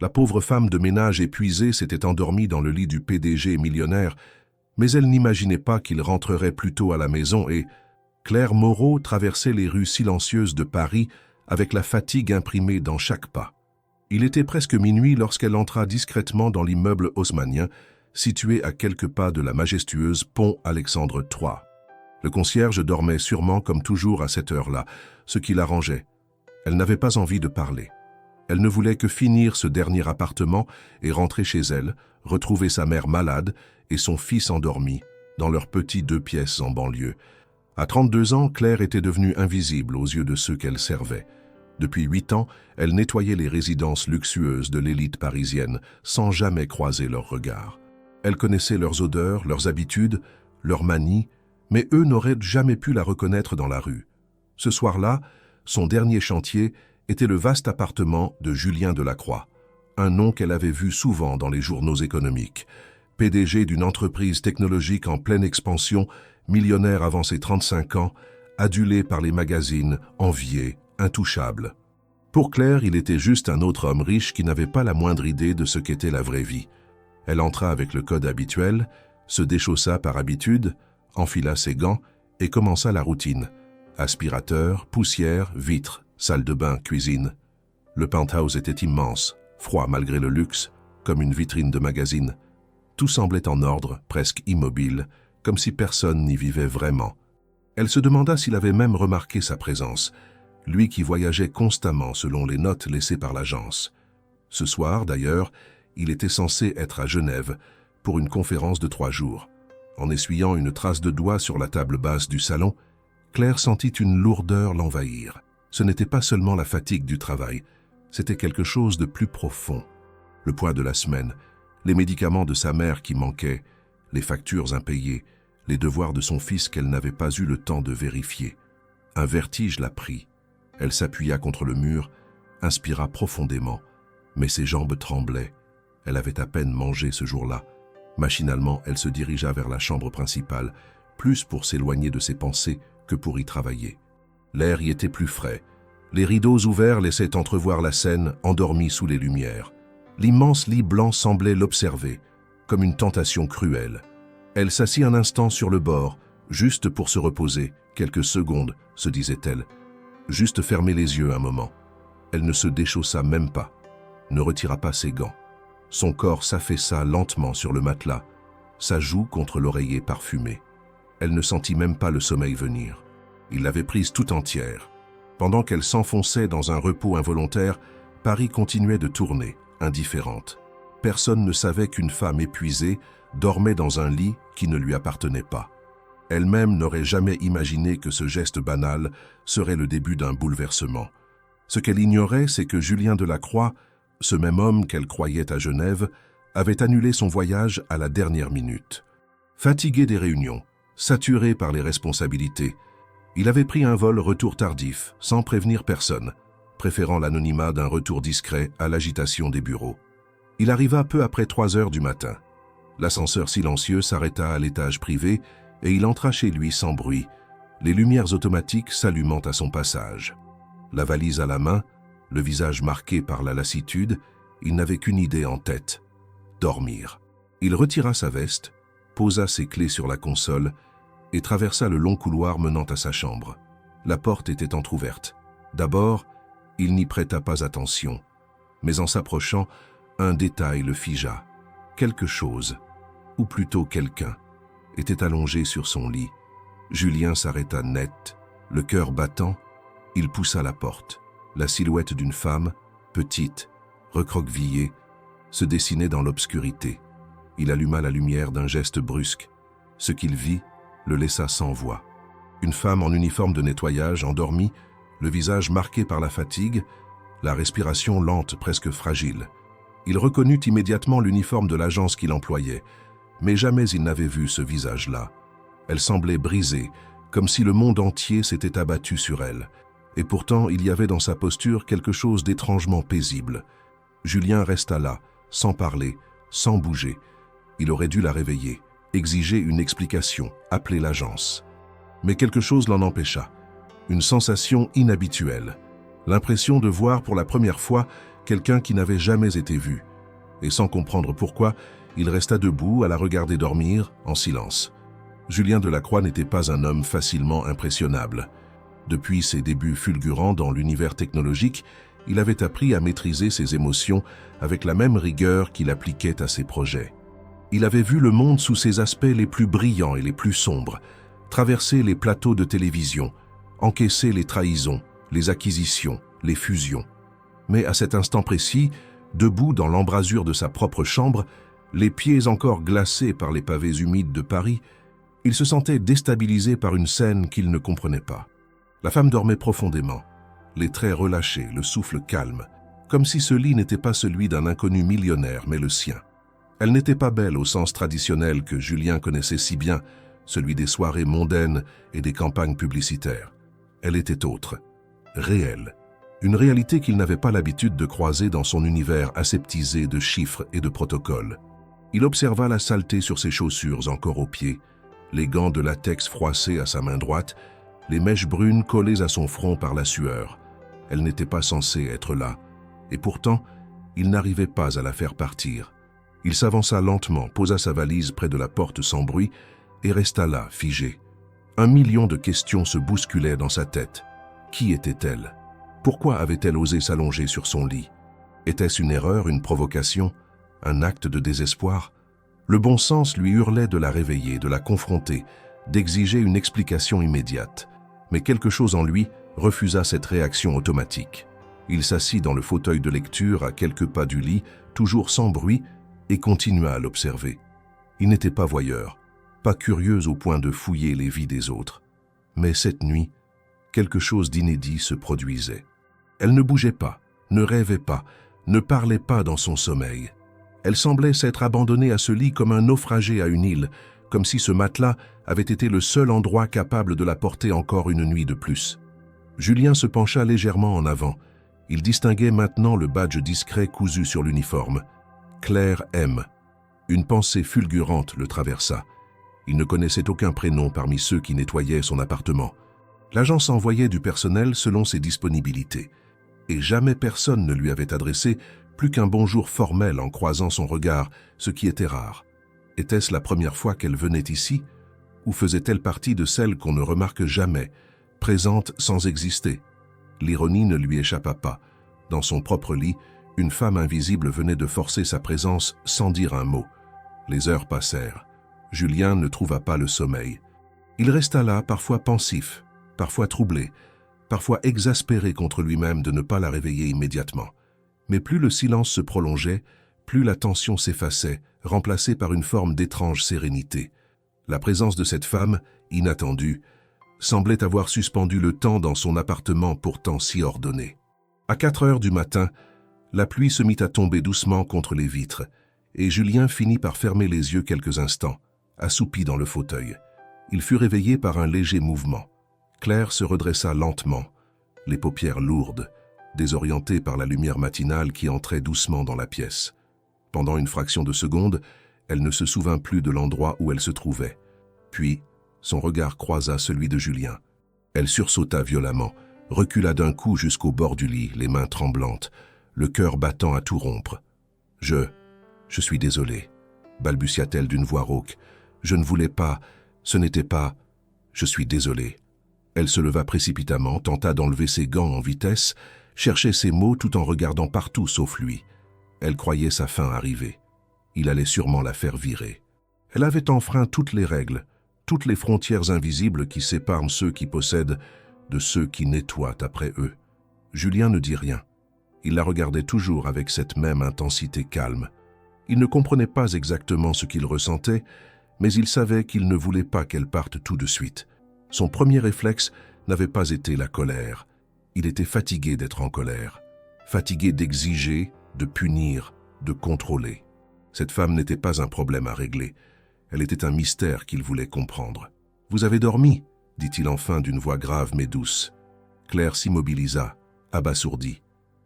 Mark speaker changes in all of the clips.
Speaker 1: La pauvre femme de ménage épuisée s'était endormie dans le lit du PDG millionnaire, mais elle n'imaginait pas qu'il rentrerait plus tôt à la maison et Claire Moreau traversait les rues silencieuses de Paris avec la fatigue imprimée dans chaque pas. Il était presque minuit lorsqu'elle entra discrètement dans l'immeuble haussmannien, situé à quelques pas de la majestueuse pont Alexandre III. Le concierge dormait sûrement comme toujours à cette heure-là, ce qui l'arrangeait. Elle n'avait pas envie de parler. Elle ne voulait que finir ce dernier appartement et rentrer chez elle, retrouver sa mère malade et son fils endormi, dans leurs petits 2 pièces en banlieue. À 32 ans, Claire était devenue invisible aux yeux de ceux qu'elle servait. Depuis 8 ans, elle nettoyait les résidences luxueuses de l'élite parisienne, sans jamais croiser leurs regards. Elle connaissait leurs odeurs, leurs habitudes, leurs manies, mais eux n'auraient jamais pu la reconnaître dans la rue. Ce soir-là, son dernier chantier était le vaste appartement de Julien Delacroix, un nom qu'elle avait vu souvent dans les journaux économiques. PDG d'une entreprise technologique en pleine expansion, millionnaire avant ses 35 ans, adulé par les magazines, envié, intouchable. Pour Claire, il était juste un autre homme riche qui n'avait pas la moindre idée de ce qu'était la vraie vie. Elle entra avec le code habituel, se déchaussa par habitude, enfila ses gants et commença la routine. Aspirateur, poussière, vitres, salle de bain, cuisine. Le penthouse était immense, froid malgré le luxe, comme une vitrine de magazine. Tout semblait en ordre, presque immobile, comme si personne n'y vivait vraiment. Elle se demanda s'il avait même remarqué sa présence, lui qui voyageait constamment selon les notes laissées par l'agence. Ce soir, d'ailleurs, il était censé être à Genève pour une conférence de 3 jours. En essuyant une trace de doigt sur la table basse du salon, Claire sentit une lourdeur l'envahir. Ce n'était pas seulement la fatigue du travail, c'était quelque chose de plus profond. Le poids de la semaine, les médicaments de sa mère qui manquaient, les factures impayées, les devoirs de son fils qu'elle n'avait pas eu le temps de vérifier. Un vertige la prit. Elle s'appuya contre le mur, inspira profondément, mais ses jambes tremblaient. Elle avait à peine mangé ce jour-là. Machinalement, elle se dirigea vers la chambre principale, plus pour s'éloigner de ses pensées que pour y travailler. L'air y était plus frais. Les rideaux ouverts laissaient entrevoir la scène, endormie sous les lumières. L'immense lit blanc semblait l'observer, comme une tentation cruelle. Elle s'assit un instant sur le bord, juste pour se reposer, quelques secondes, se disait-elle. Juste fermer les yeux un moment. Elle ne se déchaussa même pas, ne retira pas ses gants. Son corps s'affaissa lentement sur le matelas, sa joue contre l'oreiller parfumé. Elle ne sentit même pas le sommeil venir. Il l'avait prise tout entière. Pendant qu'elle s'enfonçait dans un repos involontaire, Paris continuait de tourner, indifférente. Personne ne savait qu'une femme épuisée dormait dans un lit qui ne lui appartenait pas. Elle-même n'aurait jamais imaginé que ce geste banal serait le début d'un bouleversement. Ce qu'elle ignorait, c'est que Julien Delacroix, ce même homme qu'elle croyait à Genève, avait annulé son voyage à la dernière minute. Fatigué des réunions, saturé par les responsabilités, il avait pris un vol retour tardif, sans prévenir personne, préférant l'anonymat d'un retour discret à l'agitation des bureaux. Il arriva peu après 3 heures du matin. L'ascenseur silencieux s'arrêta à l'étage privé et il entra chez lui sans bruit, les lumières automatiques s'allumant à son passage. La valise à la main, le visage marqué par la lassitude, il n'avait qu'une idée en tête, dormir. Il retira sa veste, posa ses clés sur la console et traversa le long couloir menant à sa chambre. La porte était entr'ouverte. D'abord, il n'y prêta pas attention, mais en s'approchant, un détail le figea. Quelque chose, ou plutôt quelqu'un, était allongé sur son lit. Julien s'arrêta net, le cœur battant, il poussa la porte. La silhouette d'une femme, petite, recroquevillée, se dessinait dans l'obscurité. Il alluma la lumière d'un geste brusque. Ce qu'il vit le laissa sans voix. Une femme en uniforme de nettoyage, endormie, le visage marqué par la fatigue, la respiration lente, presque fragile. Il reconnut immédiatement l'uniforme de l'agence qu'il employait, mais jamais il n'avait vu ce visage-là. Elle semblait brisée, comme si le monde entier s'était abattu sur elle. Et pourtant, il y avait dans sa posture quelque chose d'étrangement paisible. Julien resta là, sans parler, sans bouger. Il aurait dû la réveiller, exiger une explication, appeler l'agence. Mais quelque chose l'en empêcha. Une sensation inhabituelle. L'impression de voir pour la première fois quelqu'un qui n'avait jamais été vu. Et sans comprendre pourquoi, il resta debout à la regarder dormir, en silence. Julien Delacroix n'était pas un homme facilement impressionnable. Depuis ses débuts fulgurants dans l'univers technologique, il avait appris à maîtriser ses émotions avec la même rigueur qu'il appliquait à ses projets. Il avait vu le monde sous ses aspects les plus brillants et les plus sombres, traverser les plateaux de télévision, encaisser les trahisons, les acquisitions, les fusions. Mais à cet instant précis, debout dans l'embrasure de sa propre chambre, les pieds encore glacés par les pavés humides de Paris, il se sentait déstabilisé par une scène qu'il ne comprenait pas. La femme dormait profondément, les traits relâchés, le souffle calme, comme si ce lit n'était pas celui d'un inconnu millionnaire, mais le sien. Elle n'était pas belle au sens traditionnel que Julien connaissait si bien, celui des soirées mondaines et des campagnes publicitaires. Elle était autre, réelle, une réalité qu'il n'avait pas l'habitude de croiser dans son univers aseptisé de chiffres et de protocoles. Il observa la saleté sur ses chaussures encore aux pieds, les gants de latex froissés à sa main droite, les mèches brunes collées à son front par la sueur. Elle n'était pas censée être là, et pourtant, il n'arrivait pas à la faire partir. Il s'avança lentement, posa sa valise près de la porte sans bruit, et resta là, figé. 1 million de questions se bousculaient dans sa tête. Qui était-elle? Pourquoi avait-elle osé s'allonger sur son lit? Était-ce une erreur, une provocation, un acte de désespoir? Le bon sens lui hurlait de la réveiller, de la confronter, d'exiger une explication immédiate. Mais quelque chose en lui refusa cette réaction automatique. Il s'assit dans le fauteuil de lecture à quelques pas du lit, toujours sans bruit, et continua à l'observer. Il n'était pas voyeur, pas curieux au point de fouiller les vies des autres. Mais cette nuit, quelque chose d'inédit se produisait. Elle ne bougeait pas, ne rêvait pas, ne parlait pas dans son sommeil. Elle semblait s'être abandonnée à ce lit comme un naufragé à une île, comme si ce matelas avait été le seul endroit capable de la porter encore une nuit de plus. Julien se pencha légèrement en avant. Il distinguait maintenant le badge discret cousu sur l'uniforme. Claire M. Une pensée fulgurante le traversa. Il ne connaissait aucun prénom parmi ceux qui nettoyaient son appartement. L'agence envoyait du personnel selon ses disponibilités. Et jamais personne ne lui avait adressé plus qu'un bonjour formel en croisant son regard, ce qui était rare. Était-ce la première fois qu'elle venait ici? Ou faisait-elle partie de celles qu'on ne remarque jamais, présentes sans exister? L'ironie ne lui échappa pas. Dans son propre lit, une femme invisible venait de forcer sa présence sans dire un mot. Les heures passèrent. Julien ne trouva pas le sommeil. Il resta là, parfois pensif, parfois troublé, parfois exaspéré contre lui-même de ne pas la réveiller immédiatement. Mais plus le silence se prolongeait, plus la tension s'effaçait, remplacée par une forme d'étrange sérénité. La présence de cette femme, inattendue, semblait avoir suspendu le temps dans son appartement pourtant si ordonné. À 4 heures du matin, la pluie se mit à tomber doucement contre les vitres, et Julien finit par fermer les yeux quelques instants, assoupi dans le fauteuil. Il fut réveillé par un léger mouvement. Claire se redressa lentement, les paupières lourdes, désorientée par la lumière matinale qui entrait doucement dans la pièce. Pendant une fraction de seconde, elle ne se souvint plus de l'endroit où elle se trouvait. Puis, son regard croisa celui de Julien. Elle sursauta violemment, recula d'un coup jusqu'au bord du lit, les mains tremblantes, le cœur battant à tout rompre. « Je suis désolée », balbutia-t-elle d'une voix rauque. « Je ne voulais pas, ce n'était pas... Je suis désolée. » Elle se leva précipitamment, tenta d'enlever ses gants en vitesse, cherchait ses mots tout en regardant partout sauf lui. Elle croyait sa fin arrivée. Il allait sûrement la faire virer. Elle avait enfreint toutes les règles, toutes les frontières invisibles qui séparent ceux qui possèdent de ceux qui nettoient après eux. Julien ne dit rien. Il la regardait toujours avec cette même intensité calme. Il ne comprenait pas exactement ce qu'il ressentait, mais il savait qu'il ne voulait pas qu'elle parte tout de suite. Son premier réflexe n'avait pas été la colère. Il était fatigué d'être en colère, fatigué d'exiger, de punir, de contrôler. Cette femme n'était pas un problème à régler. Elle était un mystère qu'il voulait comprendre. « Vous avez dormi ?» dit-il enfin d'une voix grave mais douce. Claire s'immobilisa, abasourdie.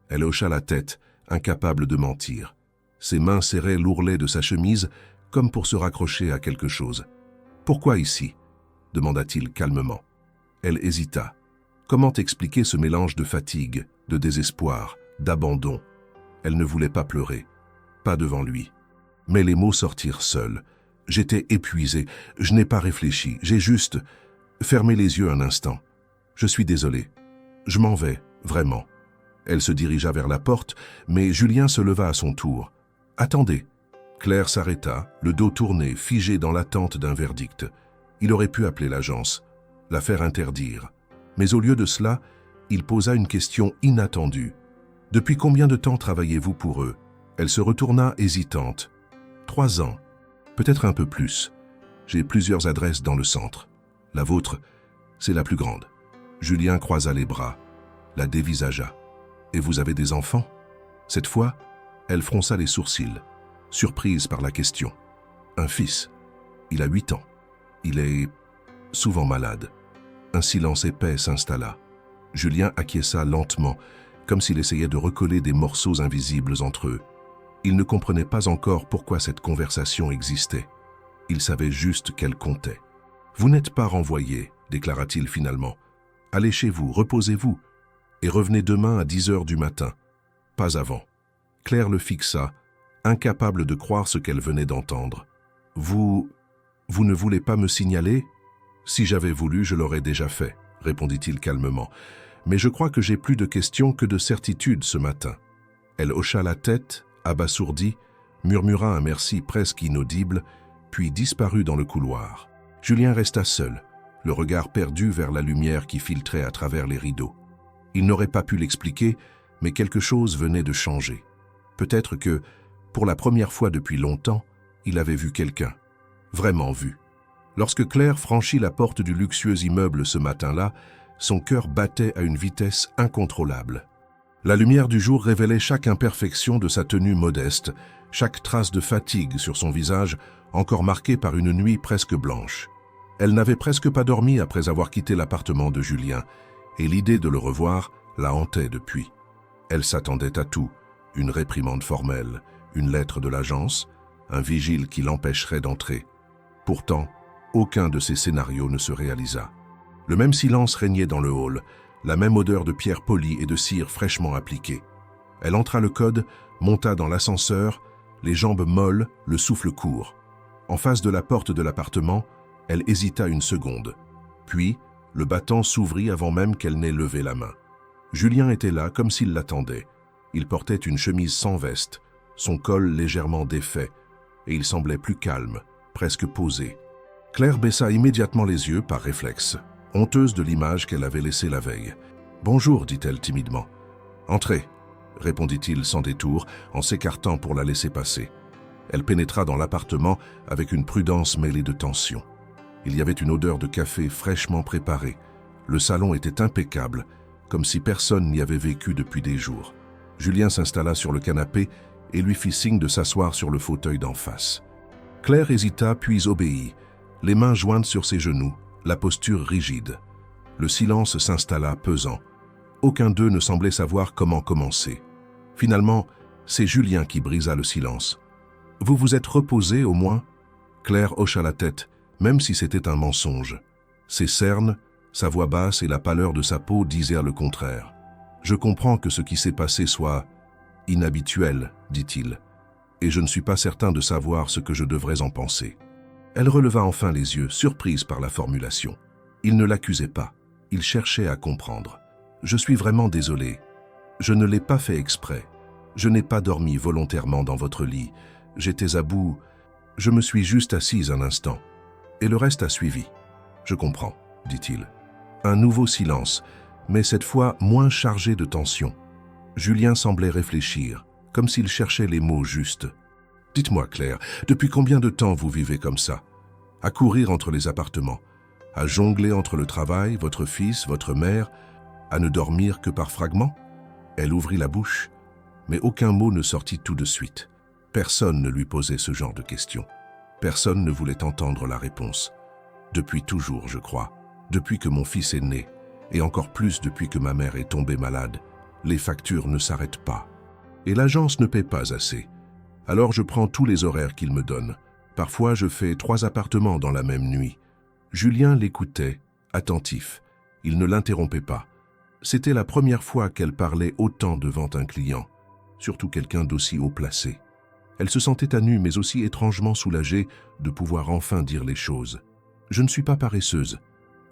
Speaker 1: Elle hocha la tête, incapable de mentir. Ses mains serraient l'ourlet de sa chemise comme pour se raccrocher à quelque chose. « Pourquoi ici ?» demanda-t-il calmement. Elle hésita. Comment expliquer ce mélange de fatigue, de désespoir, d'abandon? Elle ne voulait pas pleurer, pas devant lui. Mais les mots sortirent seuls. J'étais épuisé, je n'ai pas réfléchi, j'ai juste fermé les yeux un instant. Je suis désolé. Je m'en vais, vraiment. Elle se dirigea vers la porte, mais Julien se leva à son tour. Attendez. Claire s'arrêta, le dos tourné, figé dans l'attente d'un verdict. Il aurait pu appeler l'agence, la faire interdire. Mais au lieu de cela, il posa une question inattendue. Depuis combien de temps travaillez-vous pour eux? Elle se retourna hésitante. 3 ans, peut-être un peu plus. J'ai plusieurs adresses dans le centre. La vôtre, c'est la plus grande. Julien croisa les bras, la dévisagea. Et vous avez des enfants? Cette fois, elle fronça les sourcils, surprise par la question. Un fils. Il a 8 ans. Il est souvent malade. Un silence épais s'installa. Julien acquiesça lentement, comme s'il essayait de recoller des morceaux invisibles entre eux. Il ne comprenait pas encore pourquoi cette conversation existait. Il savait juste qu'elle comptait. « Vous n'êtes pas renvoyé, déclara-t-il finalement. Allez chez vous, reposez-vous, et revenez demain à 10 heures du matin. Pas avant. » Claire le fixa, incapable de croire ce qu'elle venait d'entendre. « Vous ne voulez pas me signaler? Si j'avais voulu, je l'aurais déjà fait, » répondit-il calmement. « Mais je crois que j'ai plus de questions que de certitudes ce matin. » Elle hocha la tête, abasourdie, murmura un merci presque inaudible, puis disparut dans le couloir. Julien resta seul, le regard perdu vers la lumière qui filtrait à travers les rideaux. Il n'aurait pas pu l'expliquer, mais quelque chose venait de changer. Peut-être que, pour la première fois depuis longtemps, il avait vu quelqu'un. Vraiment vu. Lorsque Claire franchit la porte du luxueux immeuble ce matin-là, son cœur battait à une vitesse incontrôlable. La lumière du jour révélait chaque imperfection de sa tenue modeste, chaque trace de fatigue sur son visage, encore marqué par une nuit presque blanche. Elle n'avait presque pas dormi après avoir quitté l'appartement de Julien, et l'idée de le revoir la hantait depuis. Elle s'attendait à tout, une réprimande formelle, une lettre de l'agence, un vigile qui l'empêcherait d'entrer. Pourtant, aucun de ces scénarios ne se réalisa. Le même silence régnait dans le hall, la même odeur de pierre polie et de cire fraîchement appliquée. Elle entra le code, monta dans l'ascenseur, les jambes molles, le souffle court. En face de la porte de l'appartement, elle hésita une seconde. Puis, le battant s'ouvrit avant même qu'elle n'ait levé la main. Julien était là comme s'il l'attendait. Il portait une chemise sans veste, son col légèrement défait, et il semblait plus calme, presque posé. Claire baissa immédiatement les yeux par réflexe, honteuse de l'image qu'elle avait laissée la veille. « Bonjour », dit-elle timidement. « Entrez », répondit-il sans détour, en s'écartant pour la laisser passer. Elle pénétra dans l'appartement avec une prudence mêlée de tension. Il y avait une odeur de café fraîchement préparé. Le salon était impeccable, comme si personne n'y avait vécu depuis des jours. Julien s'installa sur le canapé et lui fit signe de s'asseoir sur le fauteuil d'en face. Claire hésita puis obéit, les mains jointes sur ses genoux, la posture rigide. Le silence s'installa pesant. Aucun d'eux ne semblait savoir comment commencer. Finalement, c'est Julien qui brisa le silence. « Vous vous êtes reposé au moins ?» Claire hocha la tête, même si c'était un mensonge. Ses cernes, sa voix basse et la pâleur de sa peau disaient le contraire. « Je comprends que ce qui s'est passé soit inhabituel, dit-il, et je ne suis pas certain de savoir ce que je devrais en penser. » Elle releva enfin les yeux, surprise par la formulation. Il ne l'accusait pas, il cherchait à comprendre. « Je suis vraiment désolé. Je ne l'ai pas fait exprès. Je n'ai pas dormi volontairement dans votre lit. J'étais à bout. Je me suis juste assise un instant. Et le reste a suivi. »« Je comprends, » dit-il. Un nouveau silence, mais cette fois moins chargé de tension. Julien semblait réfléchir, comme s'il cherchait les mots justes. « Dites-moi, Claire, depuis combien de temps vous vivez comme ça? À courir entre les appartements, à jongler entre le travail, votre fils, votre mère, à ne dormir que par fragments ?» Elle ouvrit la bouche, mais aucun mot ne sortit tout de suite. Personne ne lui posait ce genre de questions. Personne ne voulait entendre la réponse. Depuis toujours, je crois, depuis que mon fils est né, et encore plus depuis que ma mère est tombée malade, les factures ne s'arrêtent pas. Et l'agence ne paie pas assez. Alors je prends tous les horaires qu'il me donne. Parfois, je fais 3 appartements dans la même nuit. Julien l'écoutait, attentif. Il ne l'interrompait pas. C'était la première fois qu'elle parlait autant devant un client. surtout quelqu'un d'aussi haut placé. Elle se sentait à nu, mais aussi étrangement soulagée de pouvoir enfin dire les choses. « Je ne suis pas paresseuse »,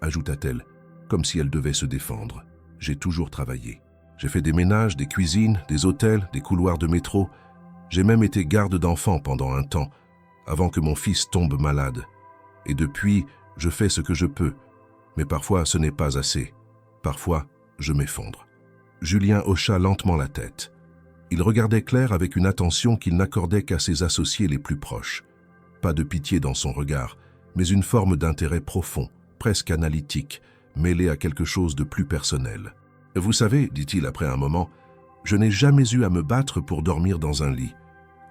Speaker 1: ajouta-t-elle, comme si elle devait se défendre. « J'ai toujours travaillé. J'ai fait des ménages, des cuisines, des hôtels, des couloirs de métro. J'ai même été garde d'enfants pendant un temps, avant que mon fils tombe malade. Et depuis, je fais ce que je peux. Mais parfois, ce n'est pas assez. Parfois, je m'effondre. » Julien hocha lentement la tête. Il regardait Claire avec une attention qu'il n'accordait qu'à ses associés les plus proches. Pas de pitié dans son regard, mais une forme d'intérêt profond, presque analytique, mêlé à quelque chose de plus personnel. « Vous savez, dit-il après un moment, je n'ai jamais eu à me battre pour dormir dans un lit. »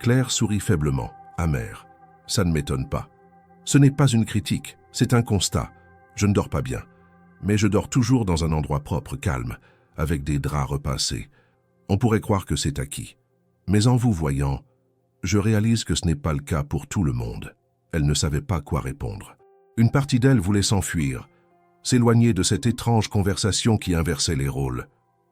Speaker 1: Claire sourit faiblement, amère. « Ça ne m'étonne pas. Ce n'est pas une critique, c'est un constat. Je ne dors pas bien, mais je dors toujours dans un endroit propre, calme, avec des draps repassés. On pourrait croire que c'est acquis. Mais en vous voyant, je réalise que ce n'est pas le cas pour tout le monde. » Elle ne savait pas quoi répondre. Une partie d'elle voulait s'enfuir, s'éloigner de cette étrange conversation qui inversait les rôles.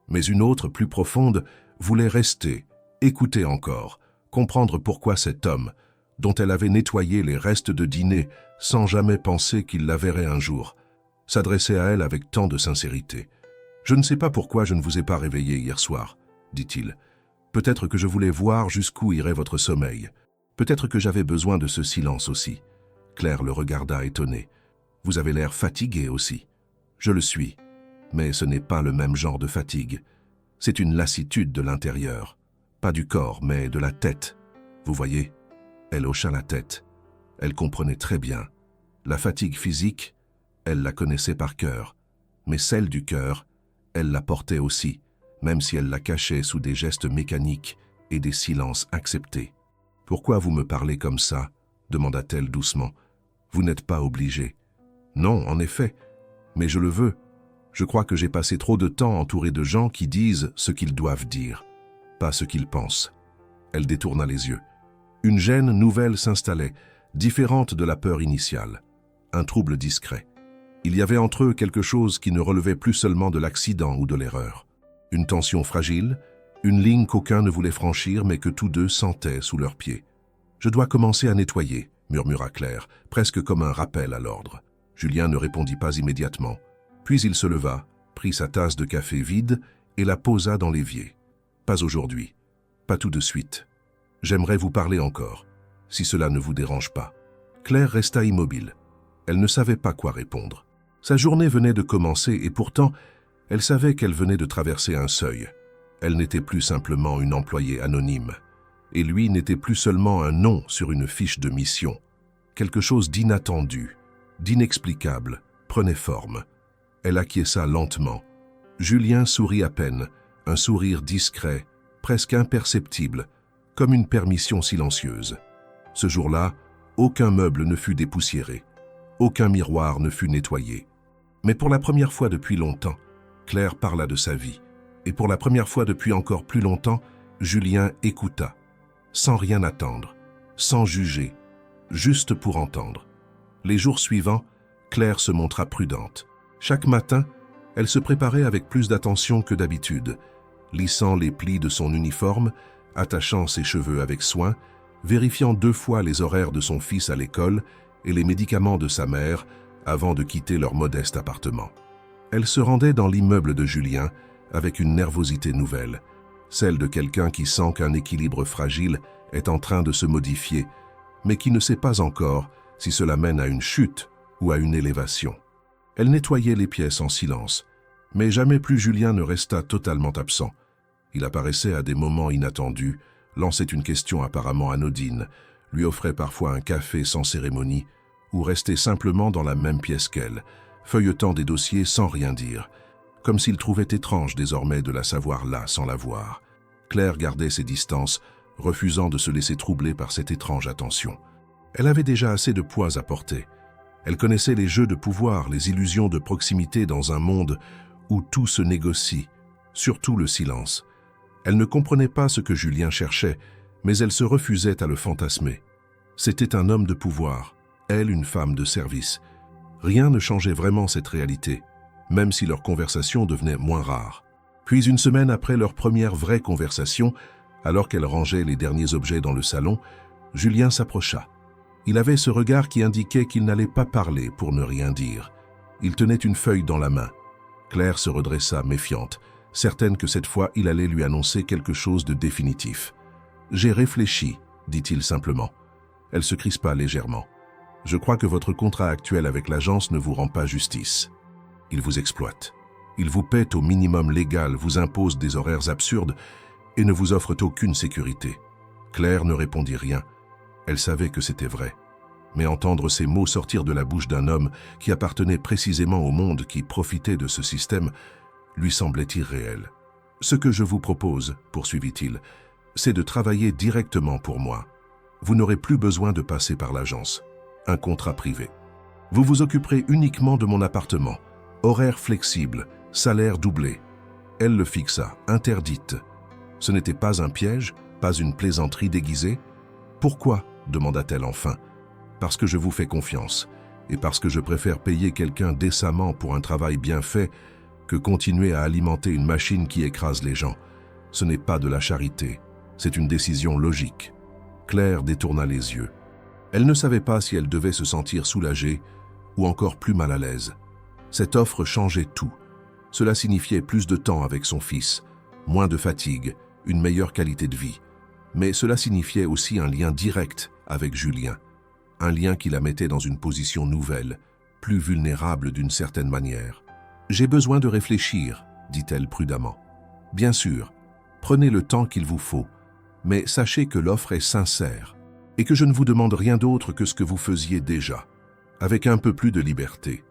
Speaker 1: Mais une autre, plus profonde, voulait rester, écouter encore, comprendre pourquoi cet homme, dont elle avait nettoyé les restes de dîner sans jamais penser qu'il la verrait un jour, s'adressait à elle avec tant de sincérité. « Je ne sais pas pourquoi je ne vous ai pas réveillé hier soir, » dit-il. « Peut-être que je voulais voir jusqu'où irait votre sommeil. Peut-être que j'avais besoin de ce silence aussi. » Claire le regarda étonnée. « Vous avez l'air fatigué aussi. »« Je le suis, mais ce n'est pas le même genre de fatigue. C'est une lassitude de l'intérieur. Pas du corps, mais de la tête. Vous voyez ?» Elle hocha la tête. Elle comprenait très bien. La fatigue physique, elle la connaissait par cœur. Mais celle du cœur, elle la portait aussi, même si elle la cachait sous des gestes mécaniques et des silences acceptés. « Pourquoi vous me parlez comme ça ?» demanda-t-elle doucement. « Vous n'êtes pas obligé. »« Non, en effet, mais je le veux. Je crois que j'ai passé trop de temps entouré de gens qui disent ce qu'ils doivent dire, pas ce qu'ils pensent. » Elle détourna les yeux. Une gêne nouvelle s'installait, différente de la peur initiale. Un trouble discret. Il y avait entre eux quelque chose qui ne relevait plus seulement de l'accident ou de l'erreur. Une tension fragile, une ligne qu'aucun ne voulait franchir mais que tous deux sentaient sous leurs pieds. « Je dois commencer à nettoyer », murmura Claire, presque comme un rappel à l'ordre. Julien ne répondit pas immédiatement. Puis il se leva, prit sa tasse de café vide et la posa dans l'évier. « Pas aujourd'hui. Pas tout de suite. J'aimerais vous parler encore, si cela ne vous dérange pas. » Claire resta immobile. Elle ne savait pas quoi répondre. Sa journée venait de commencer et pourtant, elle savait qu'elle venait de traverser un seuil. Elle n'était plus simplement une employée anonyme. Et lui n'était plus seulement un nom sur une fiche de mission. Quelque chose d'inattendu, d'inexplicable, prenait forme. Elle acquiesça lentement. Julien sourit à peine, un sourire discret, presque imperceptible, comme une permission silencieuse. Ce jour-là, aucun meuble ne fut dépoussiéré, aucun miroir ne fut nettoyé. Mais pour la première fois depuis longtemps, Claire parla de sa vie. Et pour la première fois depuis encore plus longtemps, Julien écouta, sans rien attendre, sans juger, juste pour entendre. Les jours suivants, Claire se montra prudente. Chaque matin, elle se préparait avec plus d'attention que d'habitude, lissant les plis de son uniforme, attachant ses cheveux avec soin, vérifiant 2 fois les horaires de son fils à l'école et les médicaments de sa mère avant de quitter leur modeste appartement. Elle se rendait dans l'immeuble de Julien avec une nervosité nouvelle, celle de quelqu'un qui sent qu'un équilibre fragile est en train de se modifier, mais qui ne sait pas encore si cela mène à une chute ou à une élévation. Elle nettoyait les pièces en silence, mais jamais plus Julien ne resta totalement absent. Il apparaissait à des moments inattendus, lançait une question apparemment anodine, lui offrait parfois un café sans cérémonie, ou restait simplement dans la même pièce qu'elle, feuilletant des dossiers sans rien dire, comme s'il trouvait étrange désormais de la savoir là sans la voir. Claire gardait ses distances, refusant de se laisser troubler par cette étrange attention. Elle avait déjà assez de poids à porter. Elle connaissait les jeux de pouvoir, les illusions de proximité dans un monde où tout se négocie, surtout le silence. Elle ne comprenait pas ce que Julien cherchait, mais elle se refusait à le fantasmer. C'était un homme de pouvoir, elle une femme de service. Rien ne changeait vraiment cette réalité, même si leur conversation devenait moins rare. Puis une semaine après leur première vraie conversation, Alors qu'elle rangeait les derniers objets dans le salon, Julien s'approcha. Il avait ce regard qui indiquait qu'il n'allait pas parler pour ne rien dire. Il tenait une feuille dans la main. Claire se redressa, méfiante, certaine que cette fois il allait lui annoncer quelque chose de définitif. « J'ai réfléchi », dit-il simplement. Elle se crispa légèrement. « Je crois que votre contrat actuel avec l'agence ne vous rend pas justice. Il vous exploite. Il vous paie au minimum légal, vous impose des horaires absurdes et ne vous offre aucune sécurité. » Claire ne répondit rien. Elle savait que c'était vrai. Mais entendre ces mots sortir de la bouche d'un homme qui appartenait précisément au monde qui profitait de ce système lui semblait irréel. « Ce que je vous propose, poursuivit-il, c'est de travailler directement pour moi. Vous n'aurez plus besoin de passer par l'agence. Un contrat privé. Vous vous occuperez uniquement de mon appartement. Horaire flexible, salaire doublé. » Elle le fixa, interdite. Ce n'était pas un piège, pas une plaisanterie déguisée. « Pourquoi ?» demanda-t-elle enfin. « Parce que je vous fais confiance, et parce que je préfère payer quelqu'un décemment pour un travail bien fait que continuer à alimenter une machine qui écrase les gens. Ce n'est pas de la charité, c'est une décision logique. » Claire détourna les yeux. Elle ne savait pas si elle devait se sentir soulagée ou encore plus mal à l'aise. Cette offre changeait tout. Cela signifiait plus de temps avec son fils, moins de fatigue, une meilleure qualité de vie. Mais cela signifiait aussi un lien direct avec Julien. Un lien qui la mettait dans une position nouvelle, plus vulnérable d'une certaine manière. « J'ai besoin de réfléchir, » dit-elle prudemment. « Bien sûr, prenez le temps qu'il vous faut, mais sachez que l'offre est sincère et que je ne vous demande rien d'autre que ce que vous faisiez déjà, avec un peu plus de liberté. »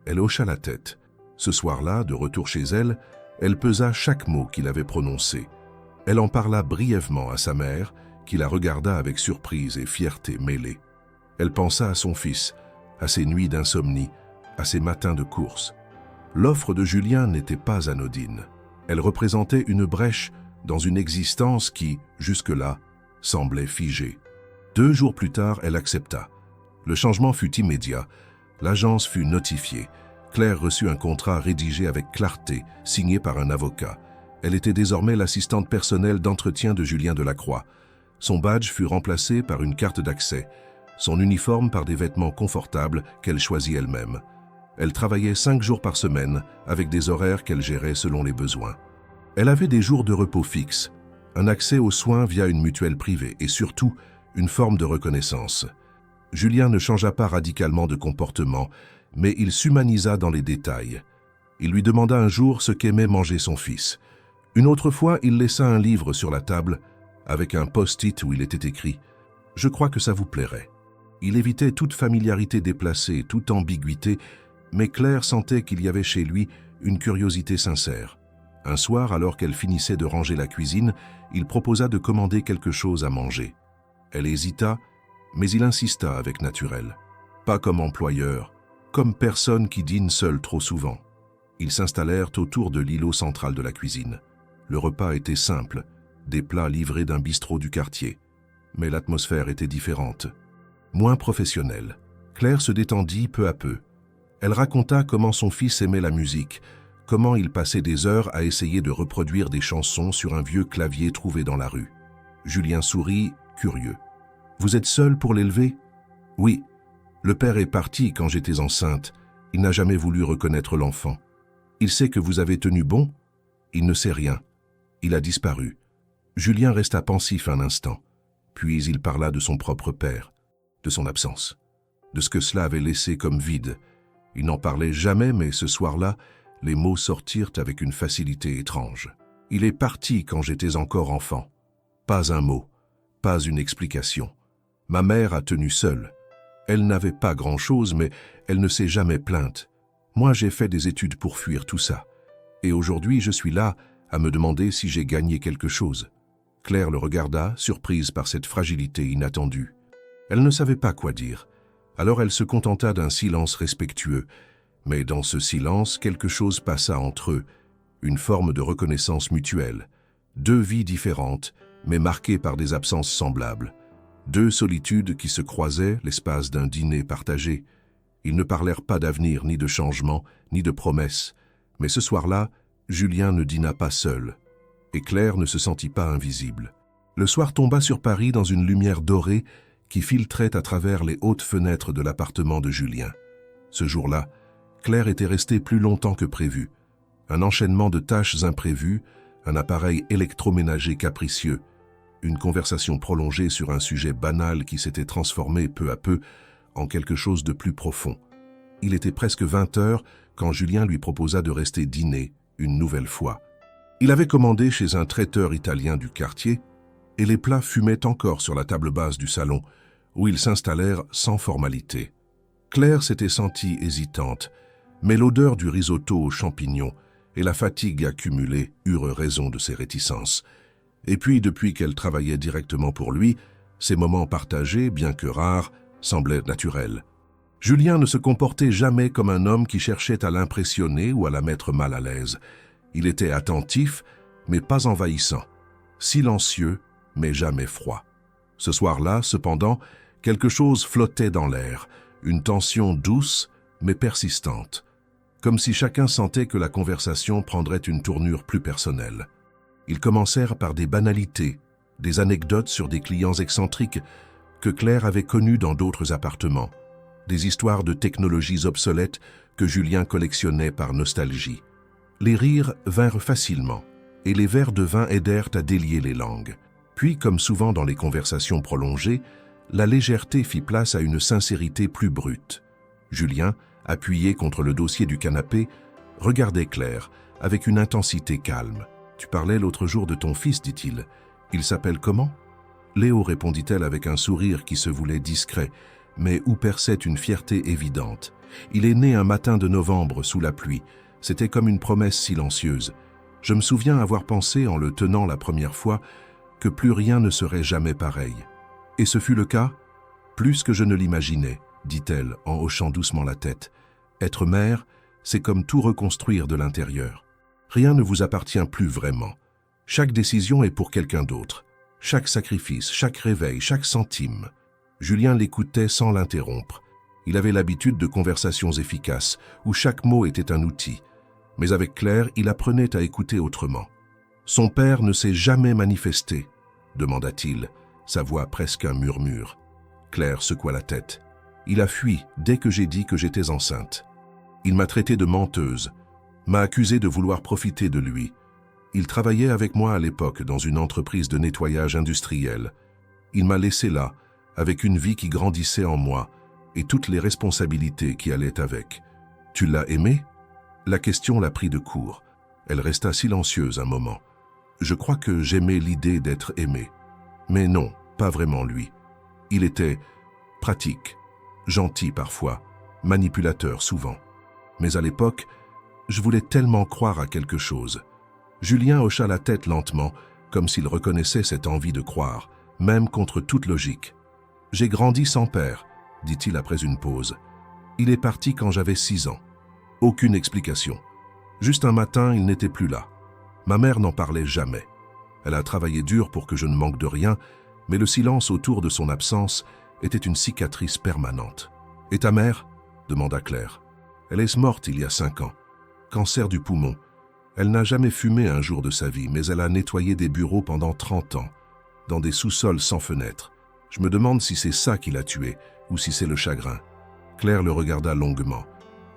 Speaker 1: Elle hocha la tête. Ce soir-là, de retour chez elle, elle pesa chaque mot qu'il avait prononcé. Elle en parla brièvement à sa mère, qui la regarda avec surprise et fierté mêlée. Elle pensa à son fils, à ses nuits d'insomnie, à ses matins de course. L'offre de Julien n'était pas anodine. Elle représentait une brèche dans une existence qui, jusque-là, semblait figée. 2 jours plus tard, elle accepta. Le changement fut immédiat. L'agence fut notifiée. Claire reçut un contrat rédigé avec clarté, signé par un avocat. Elle était désormais l'assistante personnelle d'entretien de Julien Delacroix. Son badge fut remplacé par une carte d'accès, son uniforme par des vêtements confortables qu'elle choisit elle-même. Elle travaillait 5 jours par semaine, avec des horaires qu'elle gérait selon les besoins. Elle avait des jours de repos fixes, un accès aux soins via une mutuelle privée et surtout, une forme de reconnaissance. Julien ne changea pas radicalement de comportement, mais il s'humanisa dans les détails. Il lui demanda un jour ce qu'aimait manger son fils. Une autre fois, il laissa un livre sur la table, avec un post-it où il était écrit « Je crois que ça vous plairait ». Il évitait toute familiarité déplacée, toute ambiguïté, mais Claire sentait qu'il y avait chez lui une curiosité sincère. Un soir, alors qu'elle finissait de ranger la cuisine, il proposa de commander quelque chose à manger. Elle hésita, mais il insista avec naturel. Pas comme employeur, comme personne qui dîne seule trop souvent. Ils s'installèrent autour de l'îlot central de la cuisine. Le repas était simple, des plats livrés d'un bistrot du quartier. Mais l'atmosphère était différente, moins professionnelle. Claire se détendit peu à peu. Elle raconta comment son fils aimait la musique, comment il passait des heures à essayer de reproduire des chansons sur un vieux clavier trouvé dans la rue. Julien sourit, curieux. « Vous êtes seule pour l'élever ?»« Oui. Le père est parti quand j'étais enceinte. Il n'a jamais voulu reconnaître l'enfant. Il sait que vous avez tenu bon ? Il ne sait rien. Il a disparu. » Julien resta pensif un instant. Puis il parla de son propre père, de son absence, de ce que cela avait laissé comme vide. Il n'en parlait jamais, mais ce soir-là, les mots sortirent avec une facilité étrange. « Il est parti quand j'étais encore enfant. Pas un mot, pas une explication. Ma mère a tenu seule. Elle n'avait pas grand-chose, mais elle ne s'est jamais plainte. Moi, j'ai fait des études pour fuir tout ça. Et aujourd'hui, je suis là à me demander si j'ai gagné quelque chose. » Claire le regarda, surprise par cette fragilité inattendue. Elle ne savait pas quoi dire. Alors elle se contenta d'un silence respectueux. Mais dans ce silence, quelque chose passa entre eux, une forme de reconnaissance mutuelle. 2 vies différentes, mais marquées par des absences semblables. 2 solitudes qui se croisaient l'espace d'un dîner partagé. Ils ne parlèrent pas d'avenir, ni de changement, ni de promesses. Mais ce soir-là, Julien ne dîna pas seul. Et Claire ne se sentit pas invisible. Le soir tomba sur Paris dans une lumière dorée qui filtrait à travers les hautes fenêtres de l'appartement de Julien. Ce jour-là, Claire était restée plus longtemps que prévu. Un enchaînement de tâches imprévues, un appareil électroménager capricieux, une conversation prolongée sur un sujet banal qui s'était transformé peu à peu en quelque chose de plus profond. Il était presque 20 heures quand Julien lui proposa de rester dîner une nouvelle fois. Il avait commandé chez un traiteur italien du quartier et les plats fumaient encore sur la table basse du salon où ils s'installèrent sans formalité. Claire s'était sentie hésitante, mais l'odeur du risotto aux champignons et la fatigue accumulée eurent raison de ses réticences. Et puis, depuis qu'elle travaillait directement pour lui, ces moments partagés, bien que rares, semblaient naturels. Julien ne se comportait jamais comme un homme qui cherchait à l'impressionner ou à la mettre mal à l'aise. Il était attentif, mais pas envahissant, silencieux, mais jamais froid. Ce soir-là, cependant, quelque chose flottait dans l'air, une tension douce, mais persistante, comme si chacun sentait que la conversation prendrait une tournure plus personnelle. Ils commencèrent par des banalités, des anecdotes sur des clients excentriques que Claire avait connus dans d'autres appartements, des histoires de technologies obsolètes que Julien collectionnait par nostalgie. Les rires vinrent facilement, et les verres de vin aidèrent à délier les langues. Puis, comme souvent dans les conversations prolongées, la légèreté fit place à une sincérité plus brute. Julien, appuyé contre le dossier du canapé, regardait Claire avec une intensité calme. « Tu parlais l'autre jour de ton fils, dit-il. Il s'appelle comment ?» Léo, répondit-elle avec un sourire qui se voulait discret, mais où perçait une fierté évidente. Il est né un matin de novembre sous la pluie. C'était comme une promesse silencieuse. Je me souviens avoir pensé, en le tenant la première fois, que plus rien ne serait jamais pareil. Et ce fut le cas ? Plus que je ne l'imaginais, dit-elle en hochant doucement la tête. Être mère, c'est comme tout reconstruire de l'intérieur. Rien ne vous appartient plus vraiment. Chaque décision est pour quelqu'un d'autre. Chaque sacrifice, chaque réveil, chaque centime. Julien l'écoutait sans l'interrompre. Il avait l'habitude de conversations efficaces, où chaque mot était un outil. Mais avec Claire, il apprenait à écouter autrement. « Son père ne s'est jamais manifesté ?» demanda-t-il, sa voix presque un murmure. Claire secoua la tête. « Il a fui dès que j'ai dit que j'étais enceinte. Il m'a traité de menteuse, m'a accusé de vouloir profiter de lui. Il travaillait avec moi à l'époque dans une entreprise de nettoyage industriel. Il m'a laissé là, avec une vie qui grandissait en moi et toutes les responsabilités qui allaient avec. Tu l'as aimé ?» La question la prit de court. Elle resta silencieuse un moment. « Je crois que j'aimais l'idée d'être aimé. Mais non, pas vraiment lui. Il était pratique, gentil parfois, manipulateur souvent. Mais à l'époque, je voulais tellement croire à quelque chose. » Julien hocha la tête lentement, comme s'il reconnaissait cette envie de croire, même contre toute logique. « J'ai grandi sans père, » dit-il après une pause. « Il est parti quand j'avais 6 ans. Aucune explication. Juste un matin, il n'était plus là. Ma mère n'en parlait jamais. Elle a travaillé dur pour que je ne manque de rien, mais le silence autour de son absence était une cicatrice permanente. « Et ta mère ?» demanda Claire. « Elle est morte il y a 5 ans. Cancer du poumon. Elle n'a jamais fumé un jour de sa vie, mais elle a nettoyé des bureaux pendant 30 ans, dans des sous-sols sans fenêtres. Je me demande si c'est ça qui l'a tuée, ou si c'est le chagrin. » Claire le regarda longuement.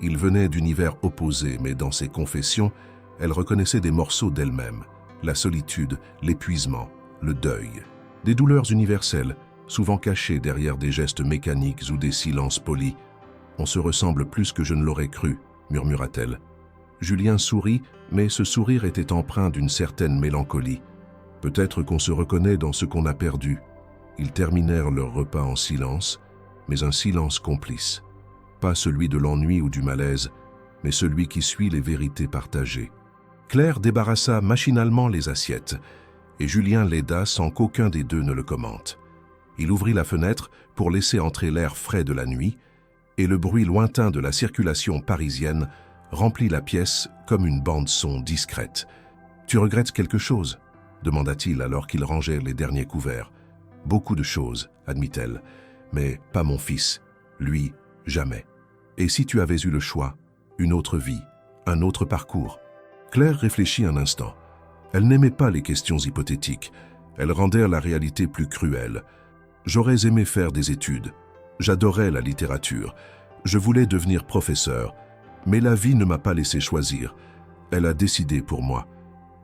Speaker 1: Il venait d'univers opposés, mais dans ses confessions, elle reconnaissait des morceaux d'elle-même. La solitude, l'épuisement, le deuil. Des douleurs universelles, souvent cachées derrière des gestes mécaniques ou des silences polis. « On se ressemble plus que je ne l'aurais cru », murmura-t-elle. Julien sourit, mais ce sourire était empreint d'une certaine mélancolie. Peut-être qu'on se reconnaît dans ce qu'on a perdu. Ils terminèrent leur repas en silence, mais un silence complice. Pas celui de l'ennui ou du malaise, mais celui qui suit les vérités partagées. Claire débarrassa machinalement les assiettes, et Julien l'aida sans qu'aucun des deux ne le commente. Il ouvrit la fenêtre pour laisser entrer l'air frais de la nuit, et le bruit lointain de la circulation parisienne remplit la pièce comme une bande-son discrète. « Tu regrettes quelque chose ?» demanda-t-il alors qu'il rangeait les derniers couverts. « Beaucoup de choses, admit-elle, mais pas mon fils. Lui, jamais. Et si tu avais eu le choix, une autre vie, un autre parcours ?» Claire réfléchit un instant. Elle n'aimait pas les questions hypothétiques. Elles rendirent la réalité plus cruelle. J'aurais aimé faire des études. J'adorais la littérature. Je voulais devenir professeur. Mais la vie ne m'a pas laissé choisir. Elle a décidé pour moi.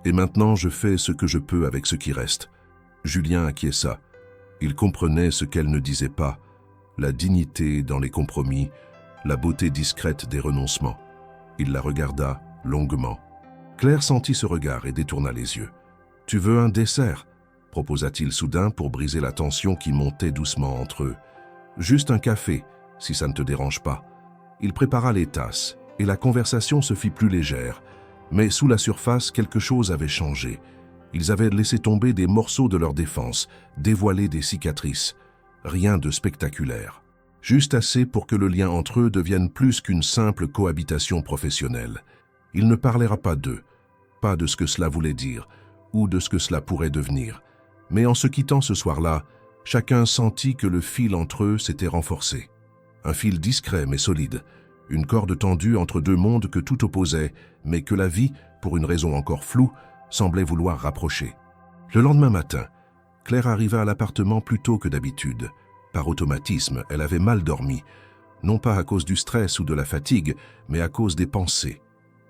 Speaker 1: Et maintenant, je fais ce que je peux avec ce qui reste. Julien acquiesça. Il comprenait ce qu'elle ne disait pas. La dignité dans les compromis, la beauté discrète des renoncements. Il la regarda longuement. Claire sentit ce regard et détourna les yeux. « Tu veux un dessert ?» proposa-t-il soudain pour briser la tension qui montait doucement entre eux. « Juste un café, si ça ne te dérange pas. » Il prépara les tasses, et la conversation se fit plus légère. Mais sous la surface, quelque chose avait changé. Ils avaient laissé tomber des morceaux de leur défense, dévoilé des cicatrices. Rien de spectaculaire. Juste assez pour que le lien entre eux devienne plus qu'une simple cohabitation professionnelle. Il ne parlera pas d'eux, pas de ce que cela voulait dire, ou de ce que cela pourrait devenir. Mais en se quittant ce soir-là, chacun sentit que le fil entre eux s'était renforcé. Un fil discret mais solide, une corde tendue entre deux mondes que tout opposait, mais que la vie, pour une raison encore floue, semblait vouloir rapprocher. Le lendemain matin, Claire arriva à l'appartement plus tôt que d'habitude. Par automatisme, elle avait mal dormi, non pas à cause du stress ou de la fatigue, mais à cause des pensées.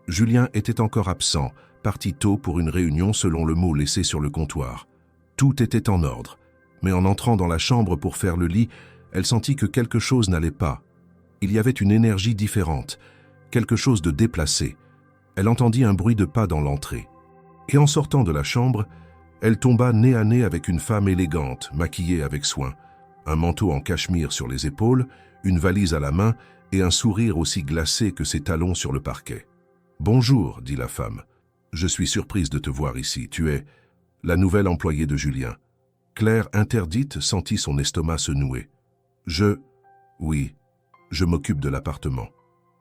Speaker 1: Julien était encore absent, parti tôt pour une réunion selon le mot laissé sur le comptoir. Tout était en ordre, mais en entrant dans la chambre pour faire le lit, elle sentit que quelque chose n'allait pas. Il y avait une énergie différente, quelque chose de déplacé. Elle entendit un bruit de pas dans l'entrée. Et en sortant de la chambre, elle tomba nez à nez avec une femme élégante, maquillée avec soin, un manteau en cachemire sur les épaules, une valise à la main et un sourire aussi glacé que ses talons sur le parquet. « Bonjour, dit la femme. Je suis surprise de te voir ici. Tu es la nouvelle employée de Julien. » Claire, interdite, sentit son estomac se nouer. « Oui, je m'occupe de l'appartement. »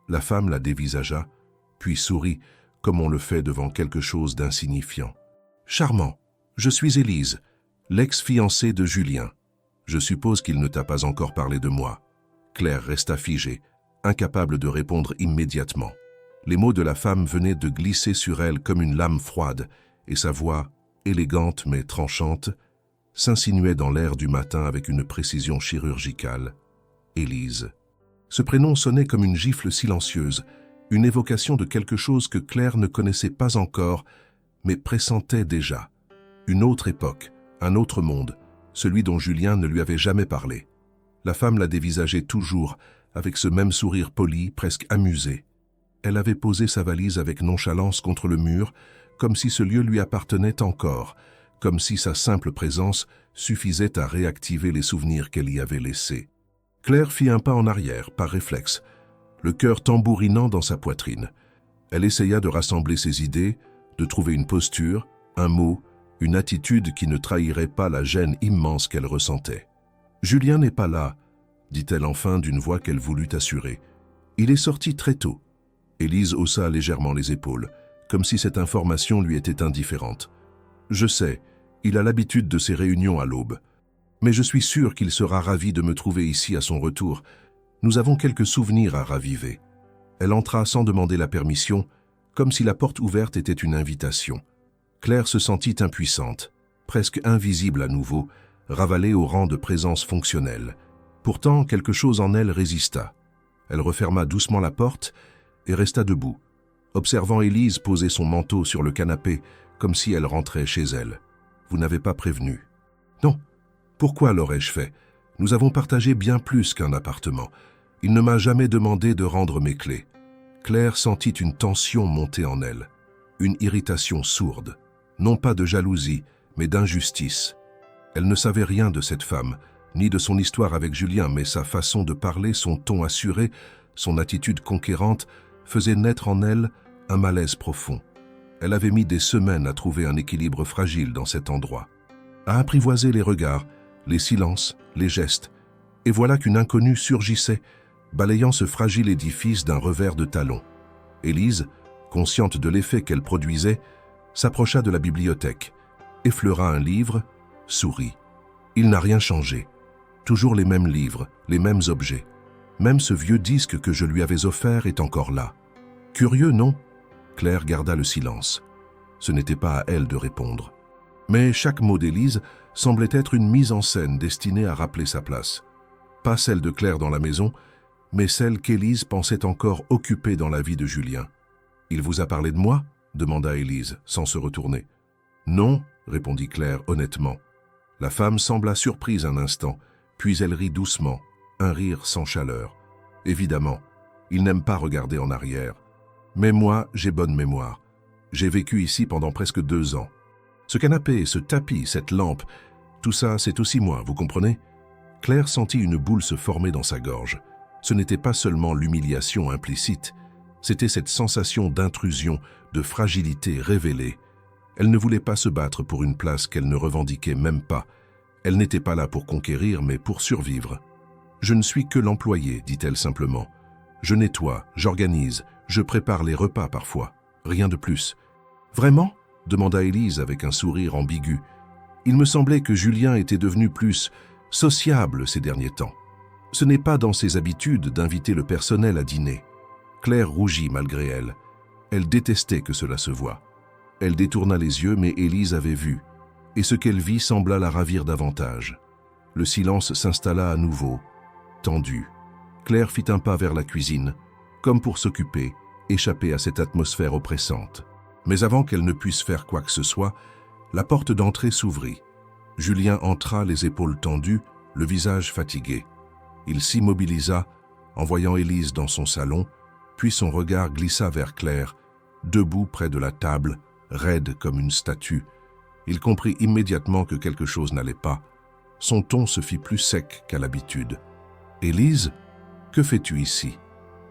Speaker 1: La femme la dévisagea, puis sourit, comme on le fait devant quelque chose d'insignifiant. « Charmant, je suis Élise, l'ex-fiancée de Julien. Je suppose qu'il ne t'a pas encore parlé de moi. » Claire resta figée, incapable de répondre immédiatement. Les mots de la femme venaient de glisser sur elle comme une lame froide, et sa voix, élégante mais tranchante, s'insinuait dans l'air du matin avec une précision chirurgicale. Élise. Ce prénom sonnait comme une gifle silencieuse, une évocation de quelque chose que Claire ne connaissait pas encore, mais pressentait déjà. Une autre époque, un autre monde, celui dont Julien ne lui avait jamais parlé. La femme la dévisageait toujours, avec ce même sourire poli, presque amusé. Elle avait posé sa valise avec nonchalance contre le mur, comme si ce lieu lui appartenait encore, comme si sa simple présence suffisait à réactiver les souvenirs qu'elle y avait laissés. Claire fit un pas en arrière, par réflexe, le cœur tambourinant dans sa poitrine. Elle essaya de rassembler ses idées, de trouver une posture, un mot, une attitude qui ne trahirait pas la gêne immense qu'elle ressentait. « Julien n'est pas là, » dit-elle enfin d'une voix qu'elle voulut assurer. « Il est sorti très tôt. » Élise haussa légèrement les épaules, comme si cette information lui était indifférente. « Je sais, il a l'habitude de ces réunions à l'aube. Mais je suis sûre qu'il sera ravi de me trouver ici à son retour. Nous avons quelques souvenirs à raviver. » Elle entra sans demander la permission, comme si la porte ouverte était une invitation. Claire se sentit impuissante, presque invisible à nouveau, ravalée au rang de présence fonctionnelle. Pourtant, quelque chose en elle résista. Elle referma doucement la porte et resta debout, observant Élise poser son manteau sur le canapé, comme si elle rentrait chez elle. « Vous n'avez pas prévenu. »« Non. Pourquoi l'aurais-je fait? Nous avons partagé bien plus qu'un appartement. Il ne m'a jamais demandé de rendre mes clés. » Claire sentit une tension monter en elle, une irritation sourde, non pas de jalousie, mais d'injustice. Elle ne savait rien de cette femme, ni de son histoire avec Julien, mais sa façon de parler, son ton assuré, son attitude conquérante, faisait naître en elle un malaise profond. Elle avait mis des semaines à trouver un équilibre fragile dans cet endroit, à apprivoiser les regards, les silences, les gestes. Et voilà qu'une inconnue surgissait, balayant ce fragile édifice d'un revers de talon. Élise, consciente de l'effet qu'elle produisait, s'approcha de la bibliothèque, effleura un livre, sourit. Il n'a rien changé. Toujours les mêmes livres, les mêmes objets. Même ce vieux disque que je lui avais offert est encore là. Curieux, non? Claire garda le silence. Ce n'était pas à elle de répondre. Mais chaque mot d'Élise semblait être une mise en scène destinée à rappeler sa place. Pas celle de Claire dans la maison, mais celle qu'Élise pensait encore occupée dans la vie de Julien. « Il vous a parlé de moi ?» demanda Élise, sans se retourner. « Non, » répondit Claire honnêtement. La femme sembla surprise un instant, puis elle rit doucement, un rire sans chaleur. Évidemment, il n'aime pas regarder en arrière. Mais moi, j'ai bonne mémoire. J'ai vécu ici pendant presque 2 ans. Ce canapé, ce tapis, cette lampe, tout ça, c'est aussi moi, vous comprenez? Claire sentit une boule se former dans sa gorge. Ce n'était pas seulement l'humiliation implicite, c'était cette sensation d'intrusion, de fragilité révélée. Elle ne voulait pas se battre pour une place qu'elle ne revendiquait même pas. Elle n'était pas là pour conquérir, mais pour survivre. « Je ne suis que l'employé, dit-elle simplement. Je nettoie, j'organise, je prépare les repas parfois. Rien de plus. »« Vraiment ?» demanda Élise avec un sourire ambigu. Il me semblait que Julien était devenu plus sociable ces derniers temps. Ce n'est pas dans ses habitudes d'inviter le personnel à dîner. Claire rougit malgré elle. Elle détestait que cela se voie. Elle détourna les yeux, mais Élise avait vu, et ce qu'elle vit sembla la ravir davantage. Le silence s'installa à nouveau, tendu. Claire fit un pas vers la cuisine, comme pour s'occuper, échapper à cette atmosphère oppressante. Mais avant qu'elle ne puisse faire quoi que ce soit, la porte d'entrée s'ouvrit. Julien entra les épaules tendues, le visage fatigué. Il s'immobilisa en voyant Élise dans son salon, puis son regard glissa vers Claire, debout près de la table, raide comme une statue. Il comprit immédiatement que quelque chose n'allait pas. Son ton se fit plus sec qu'à l'habitude. « Élise, que fais-tu ici ?»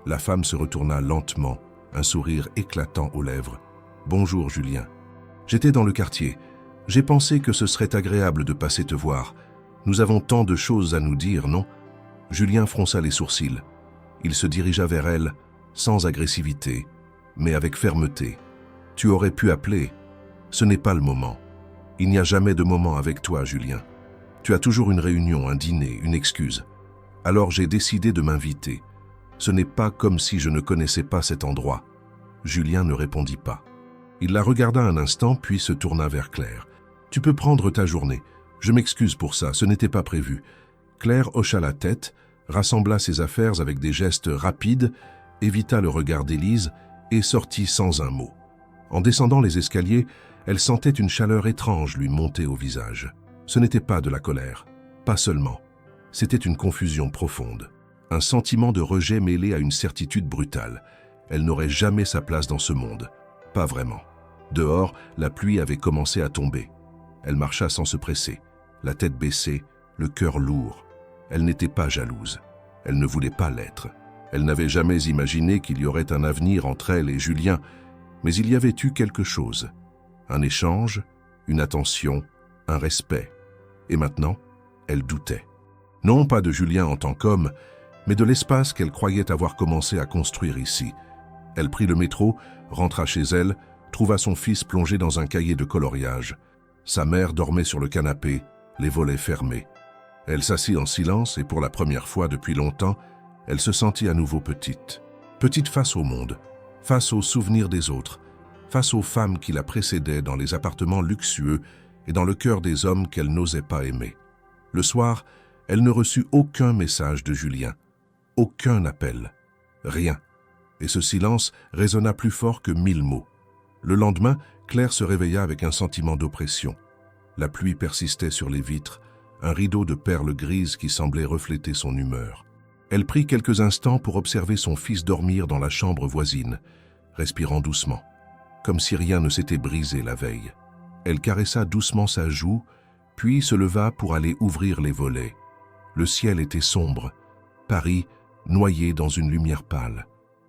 Speaker 1: La femme se retourna lentement, un sourire éclatant aux lèvres. « Bonjour, Julien. J'étais dans le quartier. J'ai pensé que ce serait agréable de passer te voir. Nous avons tant de choses à nous dire, non ?» Julien fronça les sourcils. Il se dirigea vers elle, sans agressivité, mais avec fermeté. « Tu aurais pu appeler. Ce n'est pas le moment. Il n'y a jamais de moment avec toi, Julien. Tu as toujours une réunion, un dîner, une excuse. Alors j'ai décidé de m'inviter. Ce n'est pas comme si je ne connaissais pas cet endroit. » Julien ne répondit pas. Il la regarda un instant, puis se tourna vers Claire. « Tu peux prendre ta journée. Je m'excuse pour ça, ce n'était pas prévu. » Claire hocha la tête, rassembla ses affaires avec des gestes rapides, évita le regard d'Élise et sortit sans un mot. En descendant les escaliers, elle sentait une chaleur étrange lui monter au visage. Ce n'était pas de la colère, pas seulement. C'était une confusion profonde, un sentiment de rejet mêlé à une certitude brutale. Elle n'aurait jamais sa place dans ce monde. Pas vraiment. Dehors, la pluie avait commencé à tomber. Elle marcha sans se presser, la tête baissée, le cœur lourd. Elle n'était pas jalouse. Elle ne voulait pas l'être. Elle n'avait jamais imaginé qu'il y aurait un avenir entre elle et Julien, mais il y avait eu quelque chose. Un échange, une attention, un respect. Et maintenant, elle doutait. Non pas de Julien en tant qu'homme, mais de l'espace qu'elle croyait avoir commencé à construire ici. Elle prit le métro, rentra chez elle, trouva son fils plongé dans un cahier de coloriage. Sa mère dormait sur le canapé, les volets fermés. Elle s'assit en silence et pour la première fois depuis longtemps, elle se sentit à nouveau petite. Petite face au monde, face aux souvenirs des autres, face aux femmes qui la précédaient dans les appartements luxueux et dans le cœur des hommes qu'elle n'osait pas aimer. Le soir, elle ne reçut aucun message de Julien, aucun appel, rien. Et ce silence résonna plus fort que 1000 mots. Le lendemain, Claire se réveilla avec un sentiment d'oppression. La pluie persistait sur les vitres, un rideau de perles grises qui semblait refléter son humeur. Elle prit quelques instants pour observer son fils dormir dans la chambre voisine, respirant doucement, comme si rien ne s'était brisé la veille. Elle caressa doucement sa joue, puis se leva pour aller ouvrir les volets. Le ciel était sombre, Paris noyé dans une lumière pâle.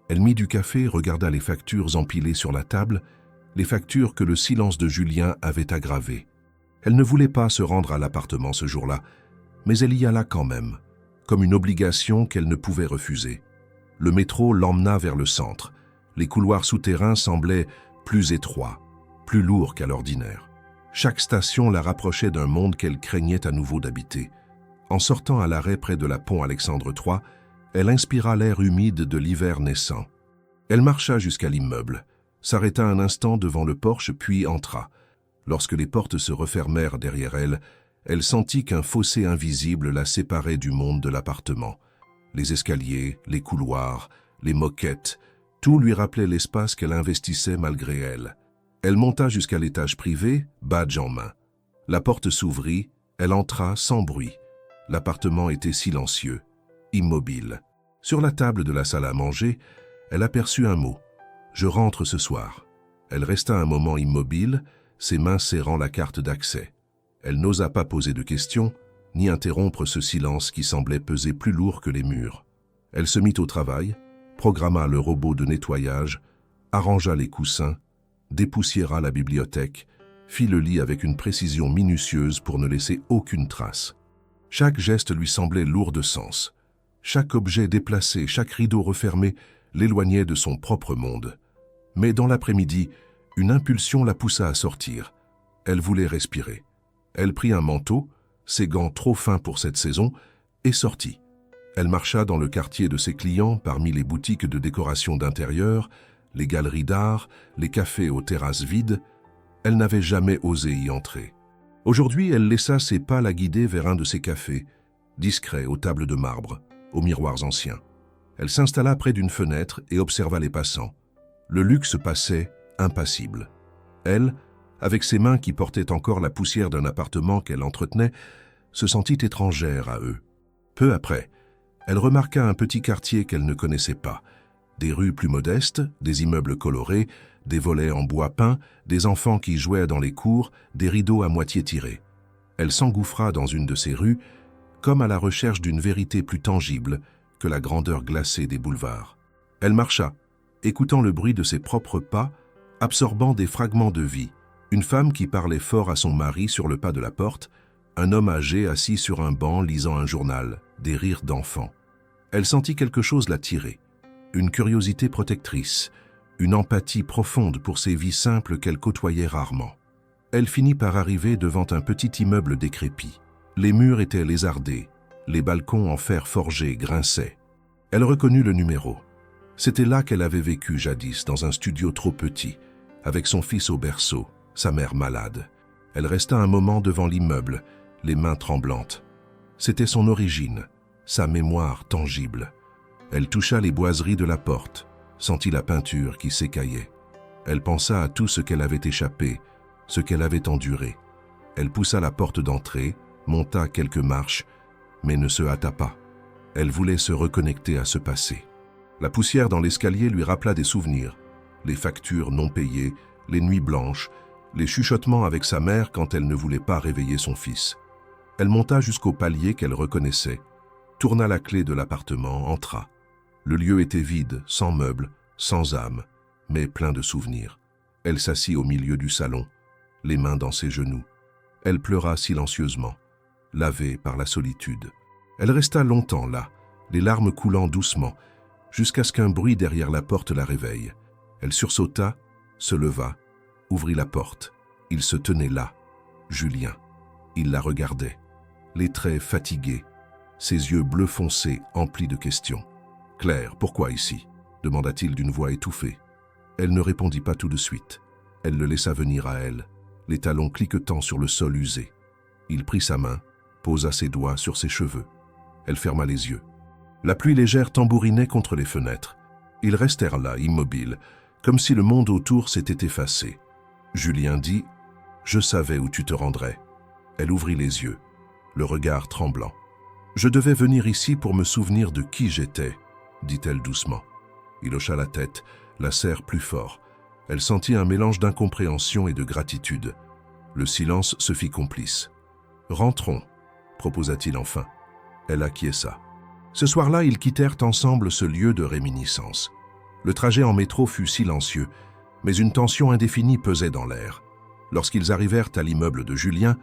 Speaker 1: Elle mit du café, regarda les factures empilées sur la table, les factures que le silence de Julien avait aggravées. Elle ne voulait pas se rendre à l'appartement ce jour-là, mais elle y alla quand même, comme une obligation qu'elle ne pouvait refuser. Le métro l'emmena vers le centre. Les couloirs souterrains semblaient plus étroits, plus lourds qu'à l'ordinaire. Chaque station la rapprochait d'un monde qu'elle craignait à nouveau d'habiter. En sortant à l'arrêt près de la pont Alexandre III, elle inspira l'air humide de l'hiver naissant. Elle marcha jusqu'à l'immeuble, s'arrêta un instant devant le porche puis entra. Lorsque les portes se refermèrent derrière elle, elle sentit qu'un fossé invisible la séparait du monde de l'appartement. Les escaliers, les couloirs, les moquettes, tout lui rappelait l'espace qu'elle investissait malgré elle. Elle monta jusqu'à l'étage privé, badge en main. La porte s'ouvrit, elle entra sans bruit. L'appartement était silencieux, immobile. Sur la table de la salle à manger, elle aperçut un mot. « Je rentre ce soir ». Elle resta un moment immobile, ses mains serrant la carte d'accès. Elle n'osa pas poser de questions, ni interrompre ce silence qui semblait peser plus lourd que les murs. Elle se mit au travail, programma le robot de nettoyage, arrangea les coussins, dépoussiéra la bibliothèque, fit le lit avec une précision minutieuse pour ne laisser aucune trace. Chaque geste lui semblait lourd de sens. Chaque objet déplacé, chaque rideau refermé l'éloignait de son propre monde. Mais dans l'après-midi, une impulsion la poussa à sortir. Elle voulait respirer. Elle prit un manteau, ses gants trop fins pour cette saison, et sortit. Elle marcha dans le quartier de ses clients parmi les boutiques de décoration d'intérieur, les galeries d'art, les cafés aux terrasses vides. Elle n'avait jamais osé y entrer. Aujourd'hui, elle laissa ses pas la guider vers un de ces cafés, discret aux tables de marbre, aux miroirs anciens. Elle s'installa près d'une fenêtre et observa les passants. Le luxe passait, impassible. Elle, avec ses mains qui portaient encore la poussière d'un appartement qu'elle entretenait, se sentit étrangère à eux. Peu après, elle remarqua un petit quartier qu'elle ne connaissait pas. Des rues plus modestes, des immeubles colorés, des volets en bois peint, des enfants qui jouaient dans les cours, des rideaux à moitié tirés. Elle s'engouffra dans une de ces rues, comme à la recherche d'une vérité plus tangible que la grandeur glacée des boulevards. Elle marcha, écoutant le bruit de ses propres pas, absorbant des fragments de vie. Une femme qui parlait fort à son mari sur le pas de la porte, un homme âgé assis sur un banc lisant un journal, des rires d'enfants. Elle sentit quelque chose la tirer, une curiosité protectrice, une empathie profonde pour ces vies simples qu'elle côtoyait rarement. Elle finit par arriver devant un petit immeuble décrépit. Les murs étaient lézardés, les balcons en fer forgé grinçaient. Elle reconnut le numéro. C'était là qu'elle avait vécu jadis, dans un studio trop petit, avec son fils au berceau, sa mère malade. Elle resta un moment devant l'immeuble, les mains tremblantes. C'était son origine, sa mémoire tangible. Elle toucha les boiseries de la porte, sentit la peinture qui s'écaillait. Elle pensa à tout ce qu'elle avait échappé, ce qu'elle avait enduré. Elle poussa la porte d'entrée, monta quelques marches, mais ne se hâta pas. Elle voulait se reconnecter à ce passé. La poussière dans l'escalier lui rappela des souvenirs, les factures non payées, les nuits blanches, les chuchotements avec sa mère quand elle ne voulait pas réveiller son fils. Elle monta jusqu'au palier qu'elle reconnaissait, tourna la clé de l'appartement, entra. Le lieu était vide, sans meubles, sans âme, mais plein de souvenirs. Elle s'assit au milieu du salon, les mains dans ses genoux. Elle pleura silencieusement, lavée par la solitude. Elle resta longtemps là, les larmes coulant doucement, jusqu'à ce qu'un bruit derrière la porte la réveille. Elle sursauta, se leva, ouvrit la porte. Il se tenait là, Julien. Il la regardait, les traits fatigués, ses yeux bleus foncés emplis de questions. « Claire, pourquoi ici ?» demanda-t-il d'une voix étouffée. Elle ne répondit pas tout de suite. Elle le laissa venir à elle, les talons cliquetant sur le sol usé. Il prit sa main, posa ses doigts sur ses cheveux. Elle ferma les yeux. La pluie légère tambourinait contre les fenêtres. Ils restèrent là, immobiles, comme si le monde autour s'était effacé. Julien dit « Je savais où tu te rendrais ». Elle ouvrit les yeux, le regard tremblant. « Je devais venir ici pour me souvenir de qui j'étais », dit-elle doucement. Il hocha la tête, la serre plus fort. Elle sentit un mélange d'incompréhension et de gratitude. Le silence se fit complice. « Rentrons », proposa-t-il enfin. Elle acquiesça. Ce soir-là, ils quittèrent ensemble ce lieu de réminiscence. Le trajet en métro fut silencieux, mais une tension indéfinie pesait dans l'air. Lorsqu'ils arrivèrent à l'immeuble de Julien,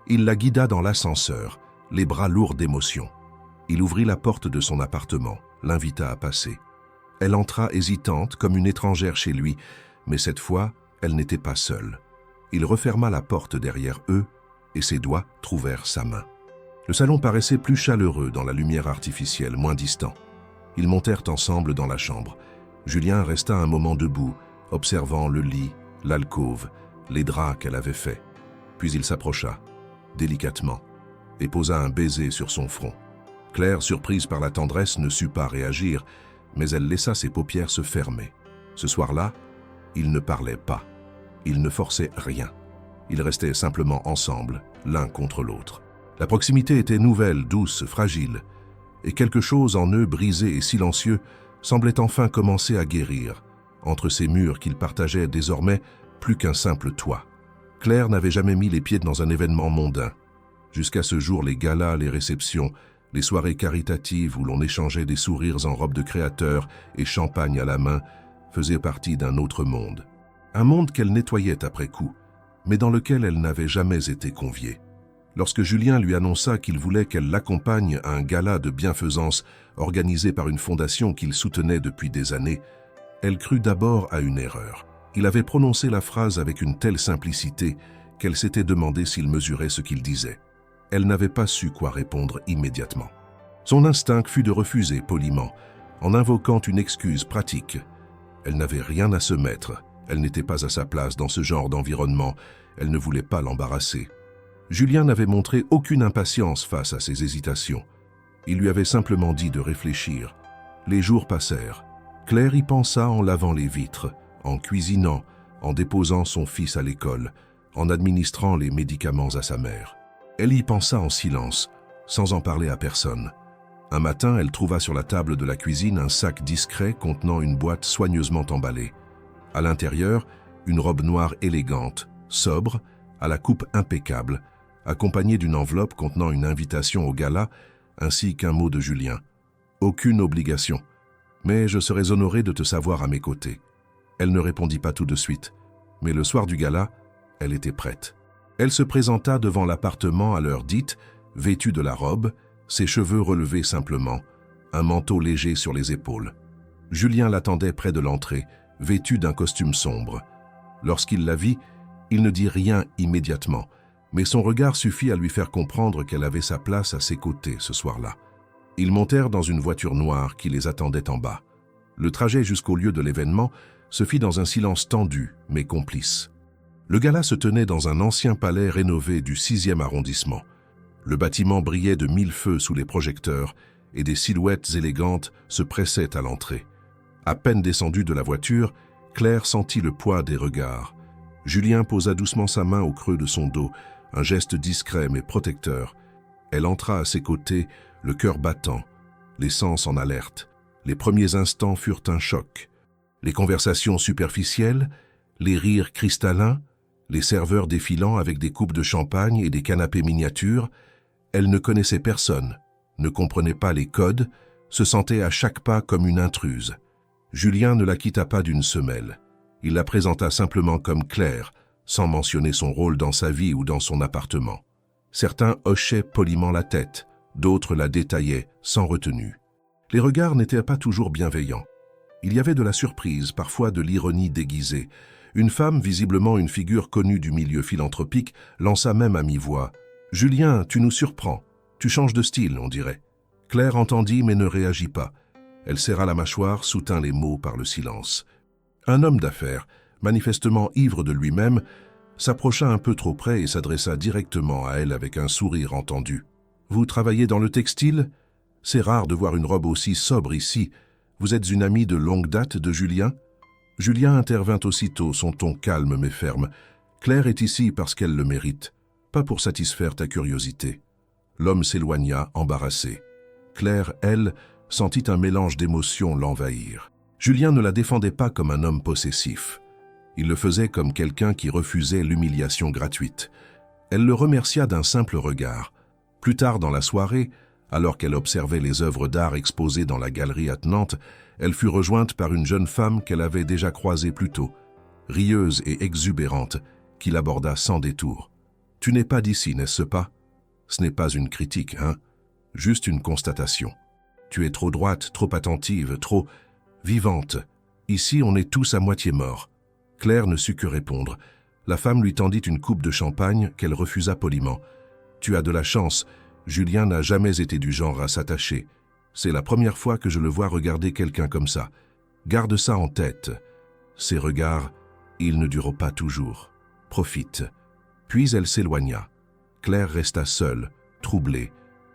Speaker 1: il la guida dans l'ascenseur, les bras lourds d'émotion. Il ouvrit la porte de son appartement, l'invita à passer. Elle entra hésitante, comme une étrangère chez lui, mais cette fois, elle n'était pas seule. Il referma la porte derrière eux et ses doigts trouvèrent sa main. Le salon paraissait plus chaleureux dans la lumière artificielle, moins distant. Ils montèrent ensemble dans la chambre. Julien resta un moment debout, observant le lit, l'alcôve, les draps qu'elle avait faits. Puis il s'approcha, délicatement, et posa un baiser sur son front. Claire, surprise par la tendresse, ne sut pas réagir, mais elle laissa ses paupières se fermer. Ce soir-là, ils ne parlaient pas. Ils ne forçaient rien. Ils restaient simplement ensemble, l'un contre l'autre. La proximité était nouvelle, douce, fragile, et quelque chose en eux, brisé et silencieux, semblait enfin commencer à guérir, entre ces murs qu'ils partageaient désormais plus qu'un simple toit. Claire n'avait jamais mis les pieds dans un événement mondain. Jusqu'à ce jour, les galas, les réceptions, les soirées caritatives où l'on échangeait des sourires en robe de créateur et champagne à la main faisaient partie d'un autre monde. Un monde qu'elle nettoyait après coup, mais dans lequel elle n'avait jamais été conviée. Lorsque Julien lui annonça qu'il voulait qu'elle l'accompagne à un gala de bienfaisance organisé par une fondation qu'il soutenait depuis des années, elle crut d'abord à une erreur. Il avait prononcé la phrase avec une telle simplicité qu'elle s'était demandé s'il mesurait ce qu'il disait. Elle n'avait pas su quoi répondre immédiatement. Son instinct fut de refuser poliment, en invoquant une excuse pratique. Elle n'avait rien à se mettre, elle n'était pas à sa place dans ce genre d'environnement, elle ne voulait pas l'embarrasser. Julien n'avait montré aucune impatience face à ses hésitations. Il lui avait simplement dit de réfléchir. Les jours passèrent. Claire y pensa en lavant les vitres, en cuisinant, en déposant son fils à l'école, en administrant les médicaments à sa mère. Elle y pensa en silence, sans en parler à personne. Un matin, elle trouva sur la table de la cuisine un sac discret contenant une boîte soigneusement emballée. À l'intérieur, une robe noire élégante, sobre, à la coupe impeccable, accompagnée d'une enveloppe contenant une invitation au gala ainsi qu'un mot de Julien. Aucune obligation, mais je serais honoré de te savoir à mes côtés. Elle ne répondit pas tout de suite, mais le soir du gala, elle était prête. Elle se présenta devant l'appartement à l'heure dite, vêtue de la robe, ses cheveux relevés simplement, un manteau léger sur les épaules. Julien l'attendait près de l'entrée, vêtu d'un costume sombre. Lorsqu'il la vit, il ne dit rien immédiatement, mais son regard suffit à lui faire comprendre qu'elle avait sa place à ses côtés ce soir-là. Ils montèrent dans une voiture noire qui les attendait en bas. Le trajet jusqu'au lieu de l'événement se fit dans un silence tendu, mais complice. Le gala se tenait dans un ancien palais rénové du 6e arrondissement. Le bâtiment brillait de 1000 feux sous les projecteurs et des silhouettes élégantes se pressaient à l'entrée. À peine descendue de la voiture, Claire sentit le poids des regards. Julien posa doucement sa main au creux de son dos, un geste discret mais protecteur. Elle entra à ses côtés, le cœur battant, les sens en alerte. Les premiers instants furent un choc. Les conversations superficielles, les rires cristallins, les serveurs défilant avec des coupes de champagne et des canapés miniatures, elle ne connaissait personne, ne comprenait pas les codes, se sentait à chaque pas comme une intruse. Julien ne la quitta pas d'une semelle. Il la présenta simplement comme Claire, sans mentionner son rôle dans sa vie ou dans son appartement. Certains hochaient poliment la tête, d'autres la détaillaient, sans retenue. Les regards n'étaient pas toujours bienveillants. Il y avait de la surprise, parfois de l'ironie déguisée. Une femme, visiblement une figure connue du milieu philanthropique, lança même à mi-voix « Julien, tu nous surprends. Tu changes de style, on dirait. » Claire entendit mais ne réagit pas. Elle serra la mâchoire, soutint les mots par le silence. Un homme d'affaires, manifestement ivre de lui-même, s'approcha un peu trop près et s'adressa directement à elle avec un sourire entendu. « Vous travaillez dans le textile ? C'est rare de voir une robe aussi sobre ici. Vous êtes une amie de longue date de Julien ?» Julien intervint aussitôt, son ton calme mais ferme. « Claire est ici parce qu'elle le mérite, pas pour satisfaire ta curiosité. » L'homme s'éloigna, embarrassé. Claire, elle, sentit un mélange d'émotions l'envahir. Julien ne la défendait pas comme un homme possessif. Il le faisait comme quelqu'un qui refusait l'humiliation gratuite. Elle le remercia d'un simple regard. Plus tard dans la soirée, alors qu'elle observait les œuvres d'art exposées dans la galerie attenante, elle fut rejointe par une jeune femme qu'elle avait déjà croisée plus tôt, rieuse et exubérante, qui l'aborda sans détour. « Tu n'es pas d'ici, n'est-ce pas ? Ce n'est pas une critique, hein ? Juste une constatation. Tu es trop droite, trop attentive, trop vivante. Ici, on est tous à moitié morts. » Claire ne sut que répondre. La femme lui tendit une coupe de champagne qu'elle refusa poliment. « Tu as de la chance. Julien n'a jamais été du genre à s'attacher. C'est la première fois que je le vois regarder quelqu'un comme ça. Garde ça en tête. Ces regards, ils ne durent pas toujours. Profite. » Puis elle s'éloigna. Claire resta seule, troublée.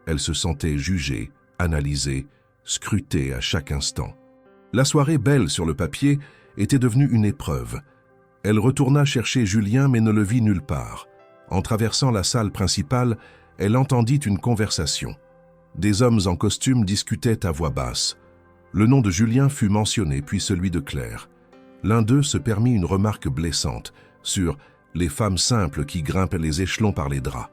Speaker 1: Elle se sentait jugée, analysée, scrutée à chaque instant. La soirée belle sur le papier était devenue une épreuve. Elle retourna chercher Julien mais ne le vit nulle part. En traversant la salle principale, elle entendit une conversation. Des hommes en costume discutaient à voix basse. Le nom de Julien fut mentionné, puis celui de Claire. L'un d'eux se permit une remarque blessante sur les femmes simples qui grimpent les échelons par les draps.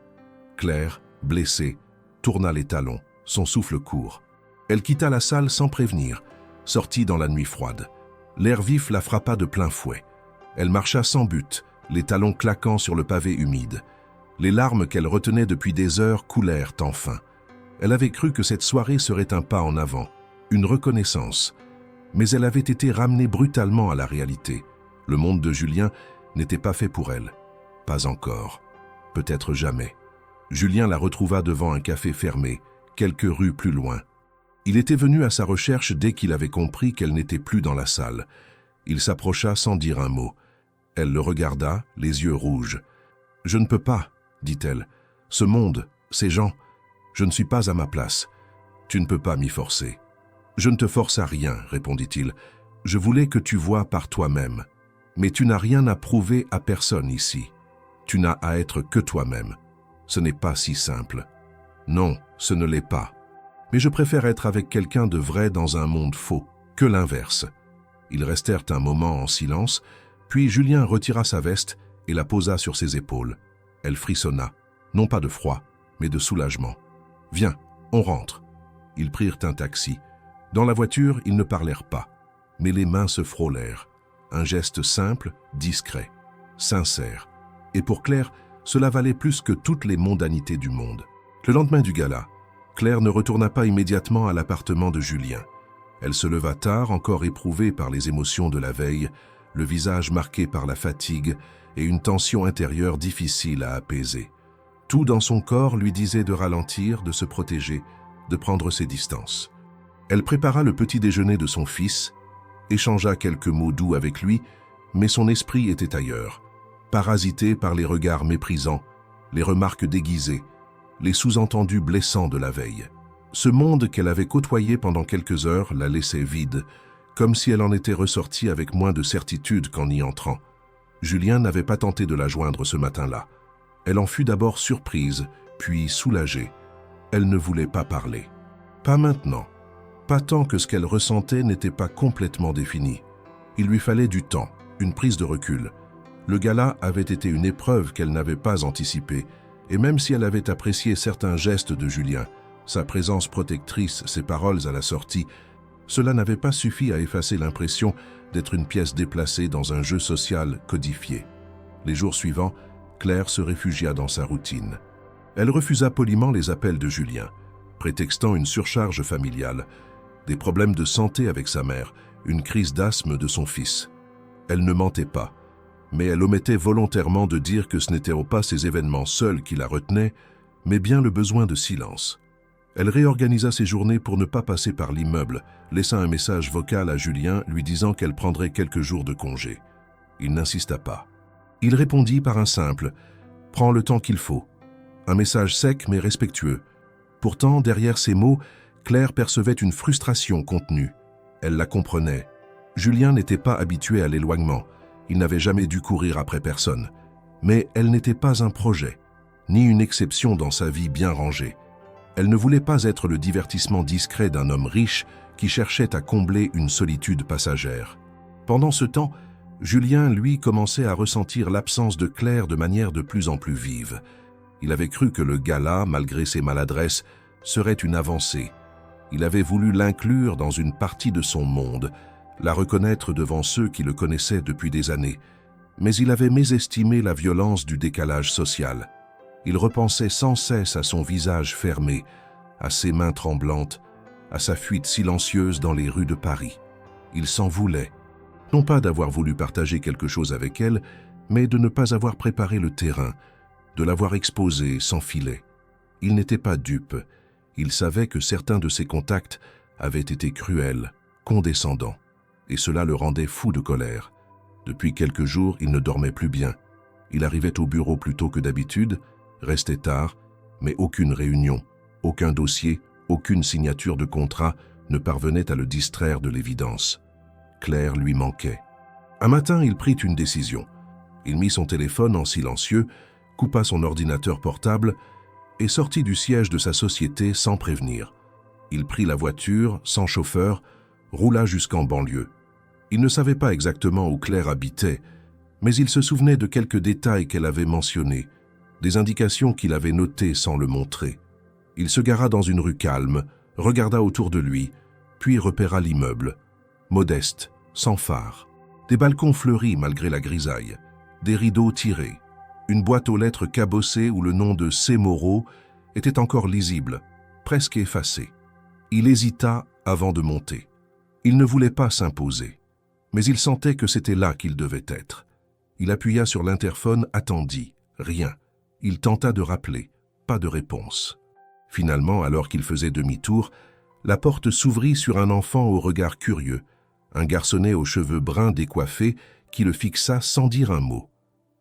Speaker 1: Claire, blessée, tourna les talons, son souffle court. Elle quitta la salle sans prévenir, sortit dans la nuit froide. L'air vif la frappa de plein fouet. Elle marcha sans but, les talons claquant sur le pavé humide. Les larmes qu'elle retenait depuis des heures coulèrent enfin. Elle avait cru que cette soirée serait un pas en avant, une reconnaissance. Mais elle avait été ramenée brutalement à la réalité. Le monde de Julien n'était pas fait pour elle. Pas encore. Peut-être jamais. Julien la retrouva devant un café fermé, quelques rues plus loin. Il était venu à sa recherche dès qu'il avait compris qu'elle n'était plus dans la salle. Il s'approcha sans dire un mot. Elle le regarda, les yeux rouges. « Je ne peux pas, dit-elle. Ce monde, ces gens, je ne suis pas à ma place. Tu ne peux pas m'y forcer. » « Je ne te force à rien, répondit-il. Je voulais que tu voies par toi-même. Mais tu n'as rien à prouver à personne ici. Tu n'as à être que toi-même. Ce n'est pas si simple. Non, ce ne l'est pas. Mais je préfère être avec quelqu'un de vrai dans un monde faux que l'inverse. » Ils restèrent un moment en silence, puis Julien retira sa veste et la posa sur ses épaules. Elle frissonna, non pas de froid, mais de soulagement. « Viens, on rentre. » Ils prirent un taxi. Dans la voiture, ils ne parlèrent pas, mais les mains se frôlèrent. Un geste simple, discret, sincère. Et pour Claire, cela valait plus que toutes les mondanités du monde. Le lendemain du gala, Claire ne retourna pas immédiatement à l'appartement de Julien. Elle se leva tard, encore éprouvée par les émotions de la veille, le visage marqué par la fatigue et une tension intérieure difficile à apaiser. Tout dans son corps lui disait de ralentir, de se protéger, de prendre ses distances. Elle prépara le petit déjeuner de son fils, échangea quelques mots doux avec lui, mais son esprit était ailleurs, parasité par les regards méprisants, les remarques déguisées, les sous-entendus blessants de la veille. Ce monde qu'elle avait côtoyé pendant quelques heures la laissait vide, comme si elle en était ressortie avec moins de certitude qu'en y entrant. Julien n'avait pas tenté de la joindre ce matin-là. Elle en fut d'abord surprise, puis soulagée. Elle ne voulait pas parler. Pas maintenant. Pas tant que ce qu'elle ressentait n'était pas complètement défini. Il lui fallait du temps, une prise de recul. Le gala avait été une épreuve qu'elle n'avait pas anticipée, et même si elle avait apprécié certains gestes de Julien, sa présence protectrice, ses paroles à la sortie, cela n'avait pas suffi à effacer l'impression d'être une pièce déplacée dans un jeu social codifié. Les jours suivants, Claire se réfugia dans sa routine. Elle refusa poliment les appels de Julien, prétextant une surcharge familiale, des problèmes de santé avec sa mère, une crise d'asthme de son fils. Elle ne mentait pas, mais elle omettait volontairement de dire que ce n'étaient pas ces événements seuls qui la retenaient, mais bien le besoin de silence. Elle réorganisa ses journées pour ne pas passer par l'immeuble, laissant un message vocal à Julien lui disant qu'elle prendrait quelques jours de congé. Il n'insista pas. Il répondit par un simple « Prends le temps qu'il faut ». Un message sec mais respectueux. Pourtant, derrière ces mots, Claire percevait une frustration contenue. Elle la comprenait. Julien n'était pas habitué à l'éloignement. Il n'avait jamais dû courir après personne. Mais elle n'était pas un projet, ni une exception dans sa vie bien rangée. Elle ne voulait pas être le divertissement discret d'un homme riche qui cherchait à combler une solitude passagère. Pendant ce temps, Julien, lui, commençait à ressentir l'absence de Claire de manière de plus en plus vive. Il avait cru que le gala, malgré ses maladresses, serait une avancée. Il avait voulu l'inclure dans une partie de son monde, la reconnaître devant ceux qui le connaissaient depuis des années. Mais il avait mésestimé la violence du décalage social. Il repensait sans cesse à son visage fermé, à ses mains tremblantes, à sa fuite silencieuse dans les rues de Paris. Il s'en voulait, non pas d'avoir voulu partager quelque chose avec elle, mais de ne pas avoir préparé le terrain, de l'avoir exposée sans filet. Il n'était pas dupe. Il savait que certains de ses contacts avaient été cruels, condescendants, et cela le rendait fou de colère. Depuis quelques jours, il ne dormait plus bien. Il arrivait au bureau plus tôt que d'habitude, restait tard, mais aucune réunion, aucun dossier, aucune signature de contrat ne parvenait à le distraire de l'évidence. Claire lui manquait. Un matin, il prit une décision. Il mit son téléphone en silencieux, coupa son ordinateur portable et sortit du siège de sa société sans prévenir. Il prit la voiture, sans chauffeur, roula jusqu'en banlieue. Il ne savait pas exactement où Claire habitait, mais il se souvenait de quelques détails qu'elle avait mentionnés, des indications qu'il avait notées sans le montrer. Il se gara dans une rue calme, regarda autour de lui, puis repéra l'immeuble. Modeste, sans phare. Des balcons fleuris malgré la grisaille, des rideaux tirés, une boîte aux lettres cabossée où le nom de C. Moreau était encore lisible, presque effacé. Il hésita avant de monter. Il ne voulait pas s'imposer, mais il sentait que c'était là qu'il devait être. Il appuya sur l'interphone, attendit, rien. Il tenta de rappeler, pas de réponse. Finalement, alors qu'il faisait demi-tour, la porte s'ouvrit sur un enfant au regard curieux, un garçonnet aux cheveux bruns décoiffés qui le fixa sans dire un mot.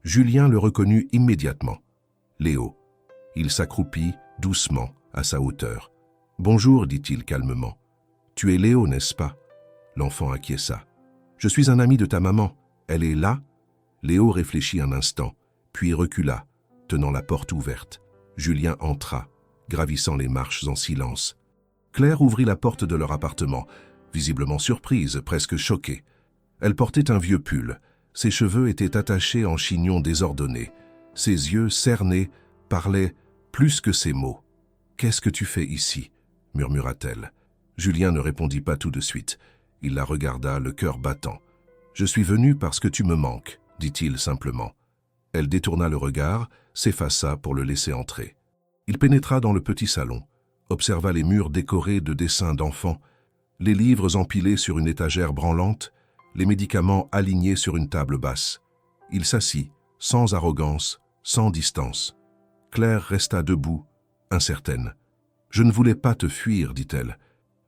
Speaker 1: Julien le reconnut immédiatement. Léo. Il s'accroupit doucement à sa hauteur. « Bonjour, dit-il calmement. Tu es Léo, n'est-ce pas ?» L'enfant acquiesça. « Je suis un ami de ta maman. Elle est là ?» Léo réfléchit un instant, puis recula, tenant la porte ouverte. Julien entra, gravissant les marches en silence. Claire ouvrit la porte de leur appartement, visiblement surprise, presque choquée. Elle portait un vieux pull. Ses cheveux étaient attachés en chignon désordonné. Ses yeux, cernés, parlaient plus que ses mots. « Qu'est-ce que tu fais ici ?» murmura-t-elle. Julien ne répondit pas tout de suite. Il la regarda, le cœur battant. « Je suis venu parce que tu me manques, » dit-il simplement. Elle détourna le regard, s'effaça pour le laisser entrer. Il pénétra dans le petit salon, observa les murs décorés de dessins d'enfants, les livres empilés sur une étagère branlante, les médicaments alignés sur une table basse. Il s'assit, sans arrogance, sans distance. Claire resta debout, incertaine. « Je ne voulais pas te fuir, dit-elle.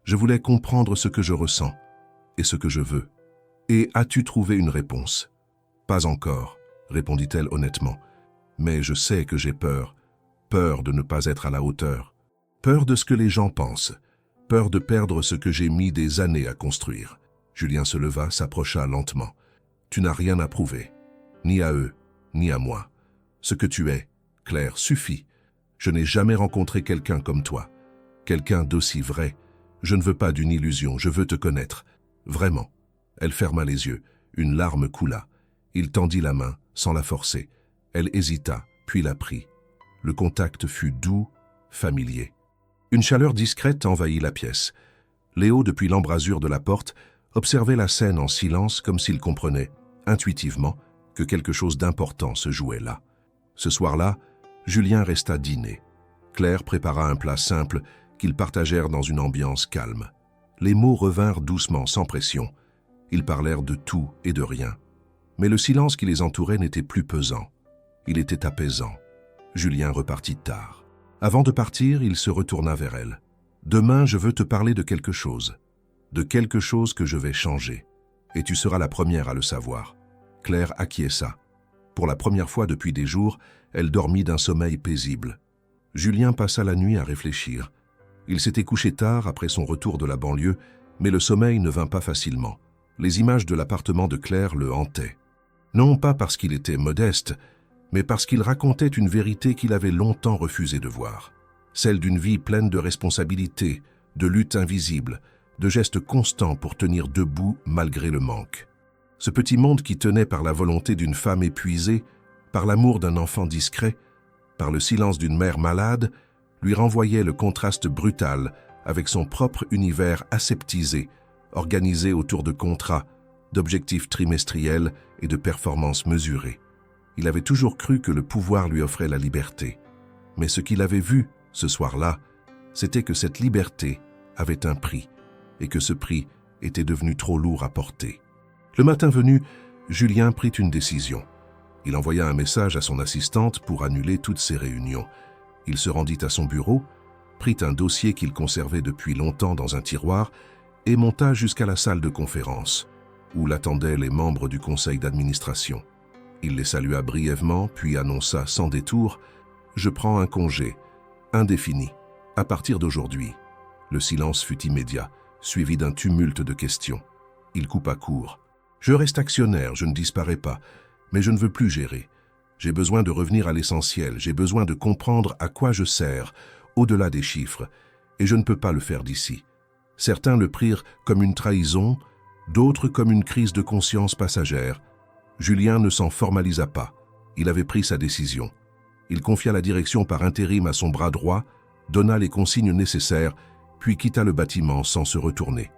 Speaker 1: Je voulais comprendre ce que je ressens et ce que je veux. Et as-tu trouvé une réponse ?»« Pas encore, » répondit-elle honnêtement. « Mais je sais que j'ai peur. Peur de ne pas être à la hauteur. Peur de ce que les gens pensent. Peur de perdre ce que j'ai mis des années à construire. » Julien se leva, s'approcha lentement. « Tu n'as rien à prouver, ni à eux, ni à moi. Ce que tu es, Claire, suffit. Je n'ai jamais rencontré quelqu'un comme toi. Quelqu'un d'aussi vrai. Je ne veux pas d'une illusion, je veux te connaître. Vraiment. » Elle ferma les yeux. Une larme coula. Il tendit la main, sans la forcer. Elle hésita, puis la prit. Le contact fut doux, familier. Une chaleur discrète envahit la pièce. Léo, depuis l'embrasure de la porte, observait la scène en silence comme s'il comprenait, intuitivement, que quelque chose d'important se jouait là. Ce soir-là, Julien resta dîner. Claire prépara un plat simple qu'ils partagèrent dans une ambiance calme. Les mots revinrent doucement, sans pression. Ils parlèrent de tout et de rien. Mais le silence qui les entourait n'était plus pesant. Il était apaisant. Julien repartit tard. Avant de partir, il se retourna vers elle. « Demain, je veux te parler de quelque chose. De quelque chose que je vais changer. Et tu seras la première à le savoir. » Claire acquiesça. Pour la première fois depuis des jours, elle dormit d'un sommeil paisible. Julien passa la nuit à réfléchir. Il s'était couché tard après son retour de la banlieue, mais le sommeil ne vint pas facilement. Les images de l'appartement de Claire le hantaient. Non pas parce qu'il était modeste, mais parce qu'il racontait une vérité qu'il avait longtemps refusé de voir. Celle d'une vie pleine de responsabilités, de luttes invisibles, de gestes constants pour tenir debout malgré le manque. Ce petit monde qui tenait par la volonté d'une femme épuisée, par l'amour d'un enfant discret, par le silence d'une mère malade, lui renvoyait le contraste brutal avec son propre univers aseptisé, organisé autour de contrats, d'objectifs trimestriels et de performances mesurées. Il avait toujours cru que le pouvoir lui offrait la liberté. Mais ce qu'il avait vu, ce soir-là, c'était que cette liberté avait un prix, et que ce prix était devenu trop lourd à porter. Le matin venu, Julien prit une décision. Il envoya un message à son assistante pour annuler toutes ses réunions. Il se rendit à son bureau, prit un dossier qu'il conservait depuis longtemps dans un tiroir et monta jusqu'à la salle de conférence, où l'attendaient les membres du conseil d'administration. Il les salua brièvement, puis annonça sans détour « Je prends un congé, indéfini, à partir d'aujourd'hui. » Le silence fut immédiat, suivi d'un tumulte de questions. Il coupa court. « Je reste actionnaire, je ne disparais pas, mais je ne veux plus gérer. J'ai besoin de revenir à l'essentiel, j'ai besoin de comprendre à quoi je sers, au-delà des chiffres, et je ne peux pas le faire d'ici. » Certains le prirent comme une trahison, d'autres comme une crise de conscience passagère. Julien ne s'en formalisa pas. Il avait pris sa décision. Il confia la direction par intérim à son bras droit, donna les consignes nécessaires, puis quitta le bâtiment sans se retourner.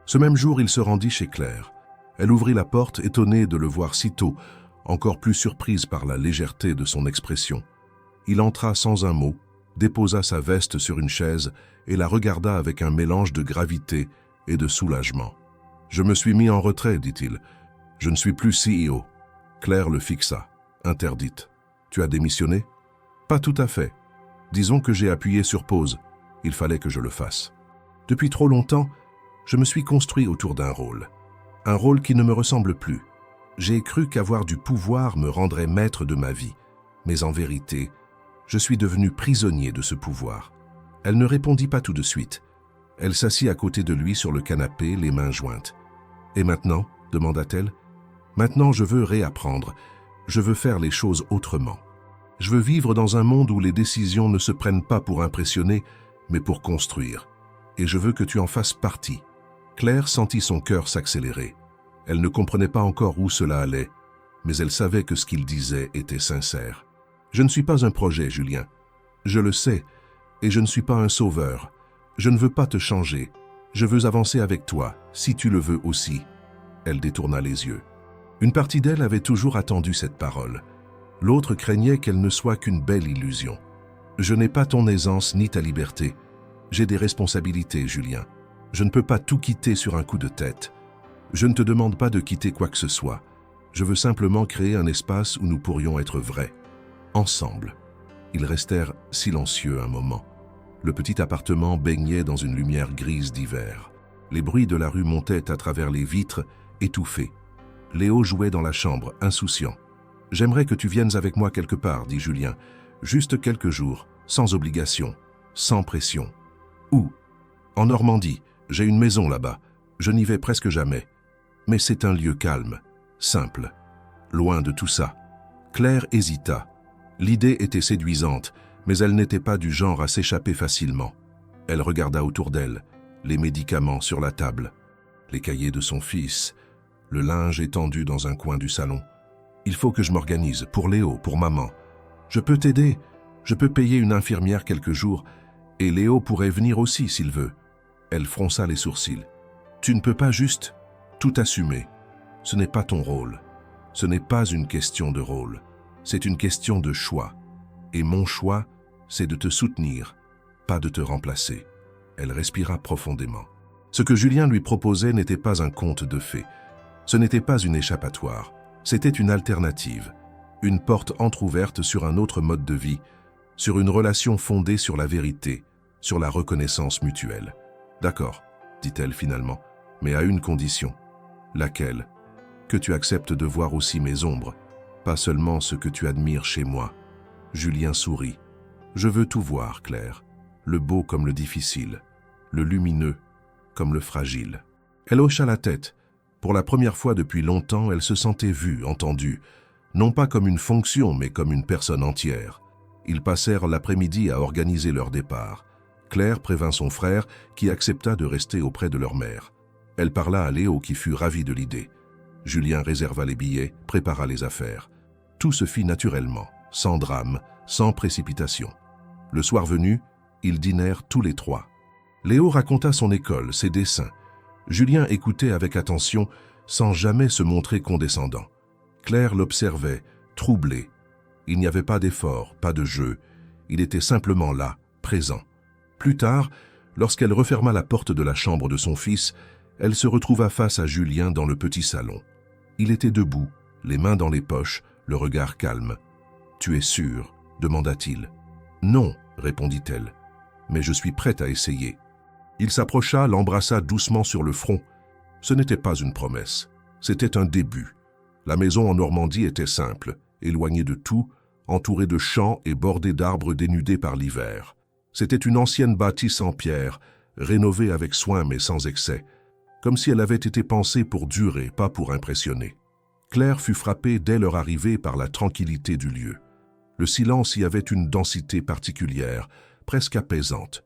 Speaker 1: Ce même jour, il se rendit chez Claire. Elle ouvrit la porte, étonnée de le voir si tôt, encore plus surprise par la légèreté de son expression. Il entra sans un mot, déposa sa veste sur une chaise et la regarda avec un mélange de gravité et de soulagement. « Je me suis mis en retrait, dit-il. Je ne suis plus CEO. » Claire le fixa, interdite. « Tu as démissionné ?»« Pas tout à fait. Disons que j'ai appuyé sur pause. Il fallait que je le fasse. Depuis trop longtemps, je me suis construit autour d'un rôle. Un rôle qui ne me ressemble plus. J'ai cru qu'avoir du pouvoir me rendrait maître de ma vie. Mais en vérité, je suis devenu prisonnier de ce pouvoir. » Elle ne répondit pas tout de suite. Elle s'assit à côté de lui sur le canapé, les mains jointes. « Et maintenant ?» demanda-t-elle. « Maintenant, je veux réapprendre. Je veux faire les choses autrement. Je veux vivre dans un monde où les décisions ne se prennent pas pour impressionner, mais pour construire. Et je veux que tu en fasses partie. » Claire sentit son cœur s'accélérer. Elle ne comprenait pas encore où cela allait, mais elle savait que ce qu'il disait était sincère. « Je ne suis pas un projet, Julien. Je le sais, et je ne suis pas un sauveur. Je ne veux pas te changer. Je veux avancer avec toi, si tu le veux aussi. » Elle détourna les yeux. Une partie d'elle avait toujours attendu cette parole. L'autre craignait qu'elle ne soit qu'une belle illusion. « Je n'ai pas ton aisance ni ta liberté. J'ai des responsabilités, Julien. Je ne peux pas tout quitter sur un coup de tête. Je ne te demande pas de quitter quoi que ce soit. Je veux simplement créer un espace où nous pourrions être vrais. Ensemble. » Ils restèrent silencieux un moment. Le petit appartement baignait dans une lumière grise d'hiver. Les bruits de la rue montaient à travers les vitres, étouffés. Léo jouait dans la chambre, insouciant. « J'aimerais que tu viennes avec moi quelque part, » dit Julien. « Juste quelques jours, sans obligation, sans pression. »« Où ?»« En Normandie. J'ai une maison là-bas. Je n'y vais presque jamais. Mais c'est un lieu calme, simple. Loin de tout ça. » Claire hésita. L'idée était séduisante, mais elle n'était pas du genre à s'échapper facilement. Elle regarda autour d'elle, les médicaments sur la table, les cahiers de son fils, le linge étendu dans un coin du salon. « Il faut que je m'organise, pour Léo, pour maman. Je peux t'aider, je peux payer une infirmière quelques jours, et Léo pourrait venir aussi s'il veut. » Elle fronça les sourcils. « Tu ne peux pas juste tout assumer. Ce n'est pas ton rôle. Ce n'est pas une question de rôle. C'est une question de choix. Et mon choix, c'est de te soutenir, pas de te remplacer. » Elle respira profondément. Ce que Julien lui proposait n'était pas un conte de fées. Ce n'était pas une échappatoire. C'était une alternative. Une porte entr'ouverte sur un autre mode de vie, sur une relation fondée sur la vérité, sur la reconnaissance mutuelle. « D'accord, » dit-elle finalement, « mais à une condition. » « Laquelle ? Que tu acceptes de voir aussi mes ombres, pas seulement ce que tu admires chez moi. » Julien sourit. « Je veux tout voir, Claire, le beau comme le difficile, le lumineux comme le fragile. » Elle hocha la tête. Pour la première fois depuis longtemps, elle se sentait vue, entendue, non pas comme une fonction, mais comme une personne entière. Ils passèrent l'après-midi à organiser leur départ. Claire prévint son frère, qui accepta de rester auprès de leur mère. Elle parla à Léo, qui fut ravi de l'idée. Julien réserva les billets, prépara les affaires. Tout se fit naturellement, sans drame, sans précipitation. Le soir venu, ils dînèrent tous les trois. Léo raconta son école, ses dessins. Julien écoutait avec attention, sans jamais se montrer condescendant. Claire l'observait, troublée. Il n'y avait pas d'effort, pas de jeu. Il était simplement là, présent. Plus tard, lorsqu'elle referma la porte de la chambre de son fils, elle se retrouva face à Julien dans le petit salon. Il était debout, les mains dans les poches, le regard calme. « Tu es sûr ?» demanda-t-il. « Non » répondit-elle, « mais je suis prête à essayer. » Il s'approcha, l'embrassa doucement sur le front. Ce n'était pas une promesse, c'était un début. La maison en Normandie était simple, éloignée de tout, entourée de champs et bordée d'arbres dénudés par l'hiver. C'était une ancienne bâtisse en pierre, rénovée avec soin mais sans excès, comme si elle avait été pensée pour durer, pas pour impressionner. Claire fut frappée dès leur arrivée par la tranquillité du lieu. Le silence y avait une densité particulière, presque apaisante.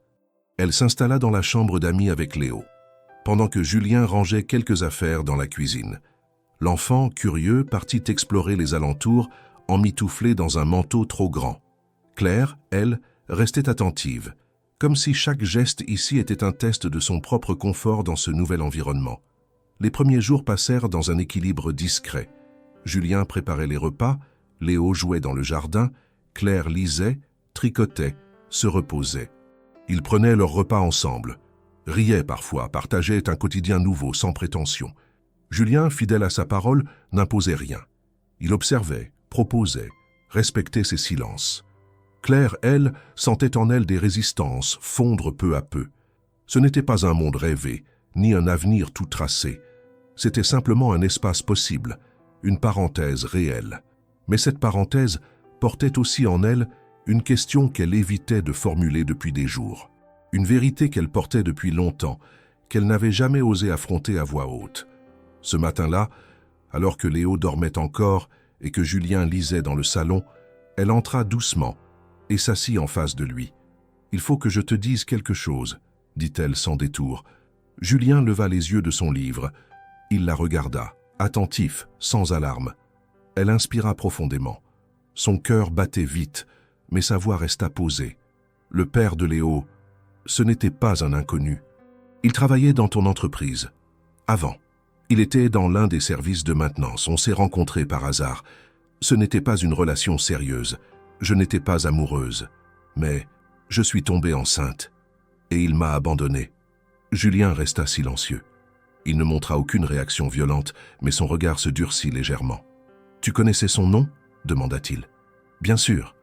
Speaker 1: Elle s'installa dans la chambre d'amis avec Léo, pendant que Julien rangeait quelques affaires dans la cuisine. L'enfant, curieux, partit explorer les alentours, emmitouflé dans un manteau trop grand. Claire, elle, restait attentive, comme si chaque geste ici était un test de son propre confort dans ce nouvel environnement. Les premiers jours passèrent dans un équilibre discret. Julien préparait les repas, Léo jouait dans le jardin, Claire lisait, tricotait, se reposait. Ils prenaient leur repas ensemble, riaient parfois, partageaient un quotidien nouveau, sans prétention. Julien, fidèle à sa parole, n'imposait rien. Il observait, proposait, respectait ses silences. Claire, elle, sentait en elle des résistances fondre peu à peu. Ce n'était pas un monde rêvé, ni un avenir tout tracé. C'était simplement un espace possible, une parenthèse réelle. Mais cette parenthèse portait aussi en elle une question qu'elle évitait de formuler depuis des jours. Une vérité qu'elle portait depuis longtemps, qu'elle n'avait jamais osé affronter à voix haute. Ce matin-là, alors que Léo dormait encore et que Julien lisait dans le salon, elle entra doucement et s'assit en face de lui. « Il faut que je te dise quelque chose », dit-elle sans détour. Julien leva les yeux de son livre. Il la regarda, attentif, sans alarme. Elle inspira profondément. Son cœur battait vite, mais sa voix resta posée. Le père de Léo, ce n'était pas un inconnu. Il travaillait dans ton entreprise. Avant. Il était dans l'un des services de maintenance. On s'est rencontrés par hasard. Ce n'était pas une relation sérieuse. Je n'étais pas amoureuse. Mais je suis tombée enceinte. Et il m'a abandonnée. Julien resta silencieux. Il ne montra aucune réaction violente, mais son regard se durcit légèrement. « Tu connaissais son nom » demanda-t-il. « Bien sûr.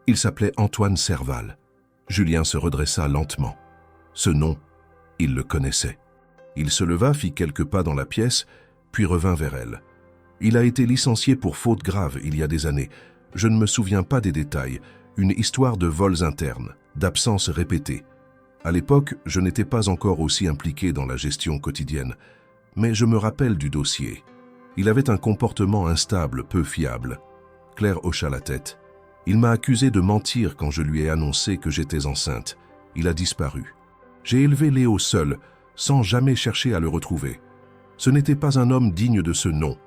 Speaker 1: Il s'appelait Antoine Serval. » Julien se redressa lentement. Ce nom, il le connaissait. Il se leva, fit quelques pas dans la pièce, puis revint vers elle. Il a été licencié pour faute grave il y a des années. Je ne me souviens pas des détails. Une histoire de vols internes, d'absences répétées. À l'époque, je n'étais pas encore aussi impliqué dans la gestion quotidienne. Mais je me rappelle du dossier. Il avait un comportement instable, peu fiable. Claire hocha la tête. Il m'a accusé de mentir quand je lui ai annoncé que j'étais enceinte. Il a disparu. J'ai élevé Léo seul, sans jamais chercher à le retrouver. Ce n'était pas un homme digne de ce nom.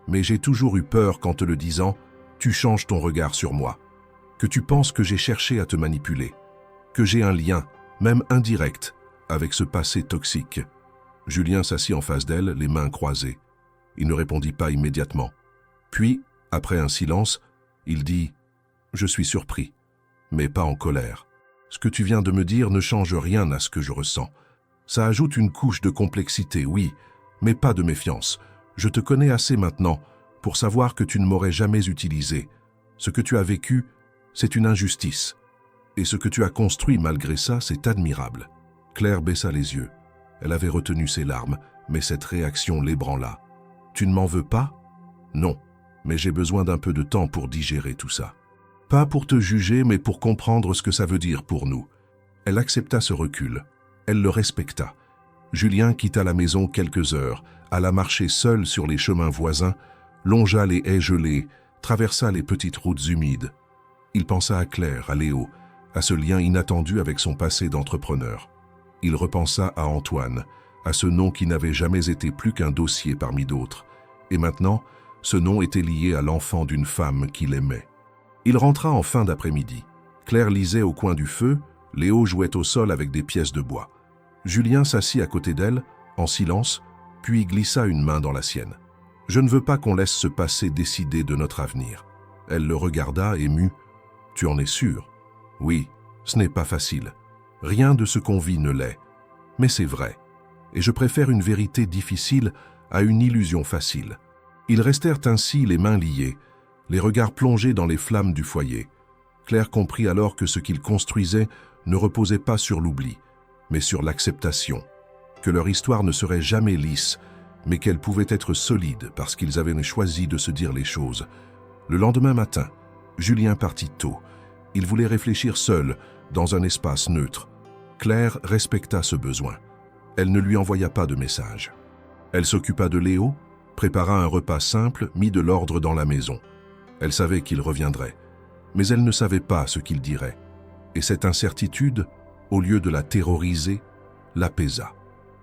Speaker 1: Mais j'ai toujours eu peur qu'en te le disant, tu changes ton regard sur moi. Que tu penses que j'ai cherché à te manipuler. Que j'ai un lien, même indirect, avec ce passé toxique. Julien s'assit en face d'elle, les mains croisées. Il ne répondit pas immédiatement. Puis, après un silence, il dit « Je suis surpris, mais pas en colère. Ce que tu viens de me dire ne change rien à ce que je ressens. Ça ajoute une couche de complexité, oui, mais pas de méfiance. Je te connais assez maintenant pour savoir que tu ne m'aurais jamais utilisé. Ce que tu as vécu, c'est une injustice. Et ce que tu as construit malgré ça, c'est admirable. » Claire baissa les yeux. Elle avait retenu ses larmes, mais cette réaction l'ébranla. « Tu ne m'en veux pas ?»« Non, mais j'ai besoin d'un peu de temps pour digérer tout ça. Pas pour te juger, mais pour comprendre ce que ça veut dire pour nous. » Elle accepta ce recul. Elle le respecta. Julien quitta la maison quelques heures, alla marcher seul sur les chemins voisins, longea les haies gelées, traversa les petites routes humides. Il pensa à Claire, à Léo, à ce lien inattendu avec son passé d'entrepreneur. Il repensa à Antoine, à ce nom qui n'avait jamais été plus qu'un dossier parmi d'autres. Et maintenant, ce nom était lié à l'enfant d'une femme qu'il aimait. Il rentra en fin d'après-midi. Claire lisait au coin du feu, Léo jouait au sol avec des pièces de bois. Julien s'assit à côté d'elle, en silence, puis glissa une main dans la sienne. « Je ne veux pas qu'on laisse ce passé décider de notre avenir. » Elle le regarda, émue. « Tu en es sûr ?»« Oui, ce n'est pas facile. Rien de ce qu'on vit ne l'est. Mais c'est vrai. Et je préfère une vérité difficile à une illusion facile. » Ils restèrent ainsi les mains liées, les regards plongés dans les flammes du foyer. Claire comprit alors que ce qu'ils construisaient ne reposait pas sur l'oubli, mais sur l'acceptation, que leur histoire ne serait jamais lisse, mais qu'elles pouvaient être solides parce qu'ils avaient choisi de se dire les choses. Le lendemain matin, Julien partit tôt. Il voulait réfléchir seul, dans un espace neutre. Claire respecta ce besoin. Elle ne lui envoya pas de message. Elle s'occupa de Léo, prépara un repas simple, mit de l'ordre dans la maison. Elle savait qu'il reviendrait, mais elle ne savait pas ce qu'il dirait. Et cette incertitude, au lieu de la terroriser, l'apaisa,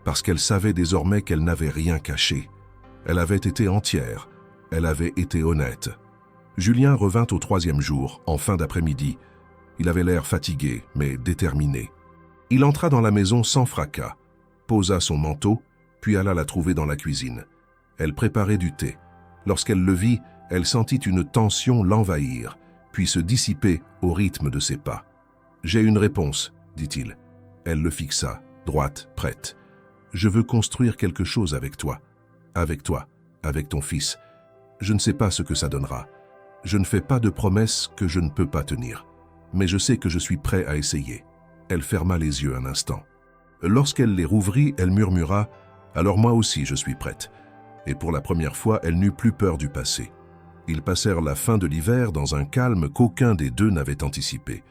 Speaker 1: parce qu'elle savait désormais qu'elle n'avait rien caché. Elle avait été entière, elle avait été honnête. Julien revint au 3e jour, en fin d'après-midi. Il avait l'air fatigué, mais déterminé. Il entra dans la maison sans fracas, posa son manteau, puis alla la trouver dans la cuisine. Elle préparait du thé. Lorsqu'elle le vit, elle sentit une tension l'envahir, puis se dissiper au rythme de ses pas. « J'ai une réponse, dit-il. Elle le fixa, droite, prête. « Je veux construire quelque chose avec toi, avec ton fils. Je ne sais pas ce que ça donnera. Je ne fais pas de promesses que je ne peux pas tenir, mais je sais que je suis prêt à essayer. » Elle ferma les yeux un instant. Lorsqu'elle les rouvrit, elle murmura « Alors moi aussi je suis prête. » Et pour la première fois, elle n'eut plus peur du passé. Ils passèrent la fin de l'hiver dans un calme qu'aucun des deux n'avait anticipé.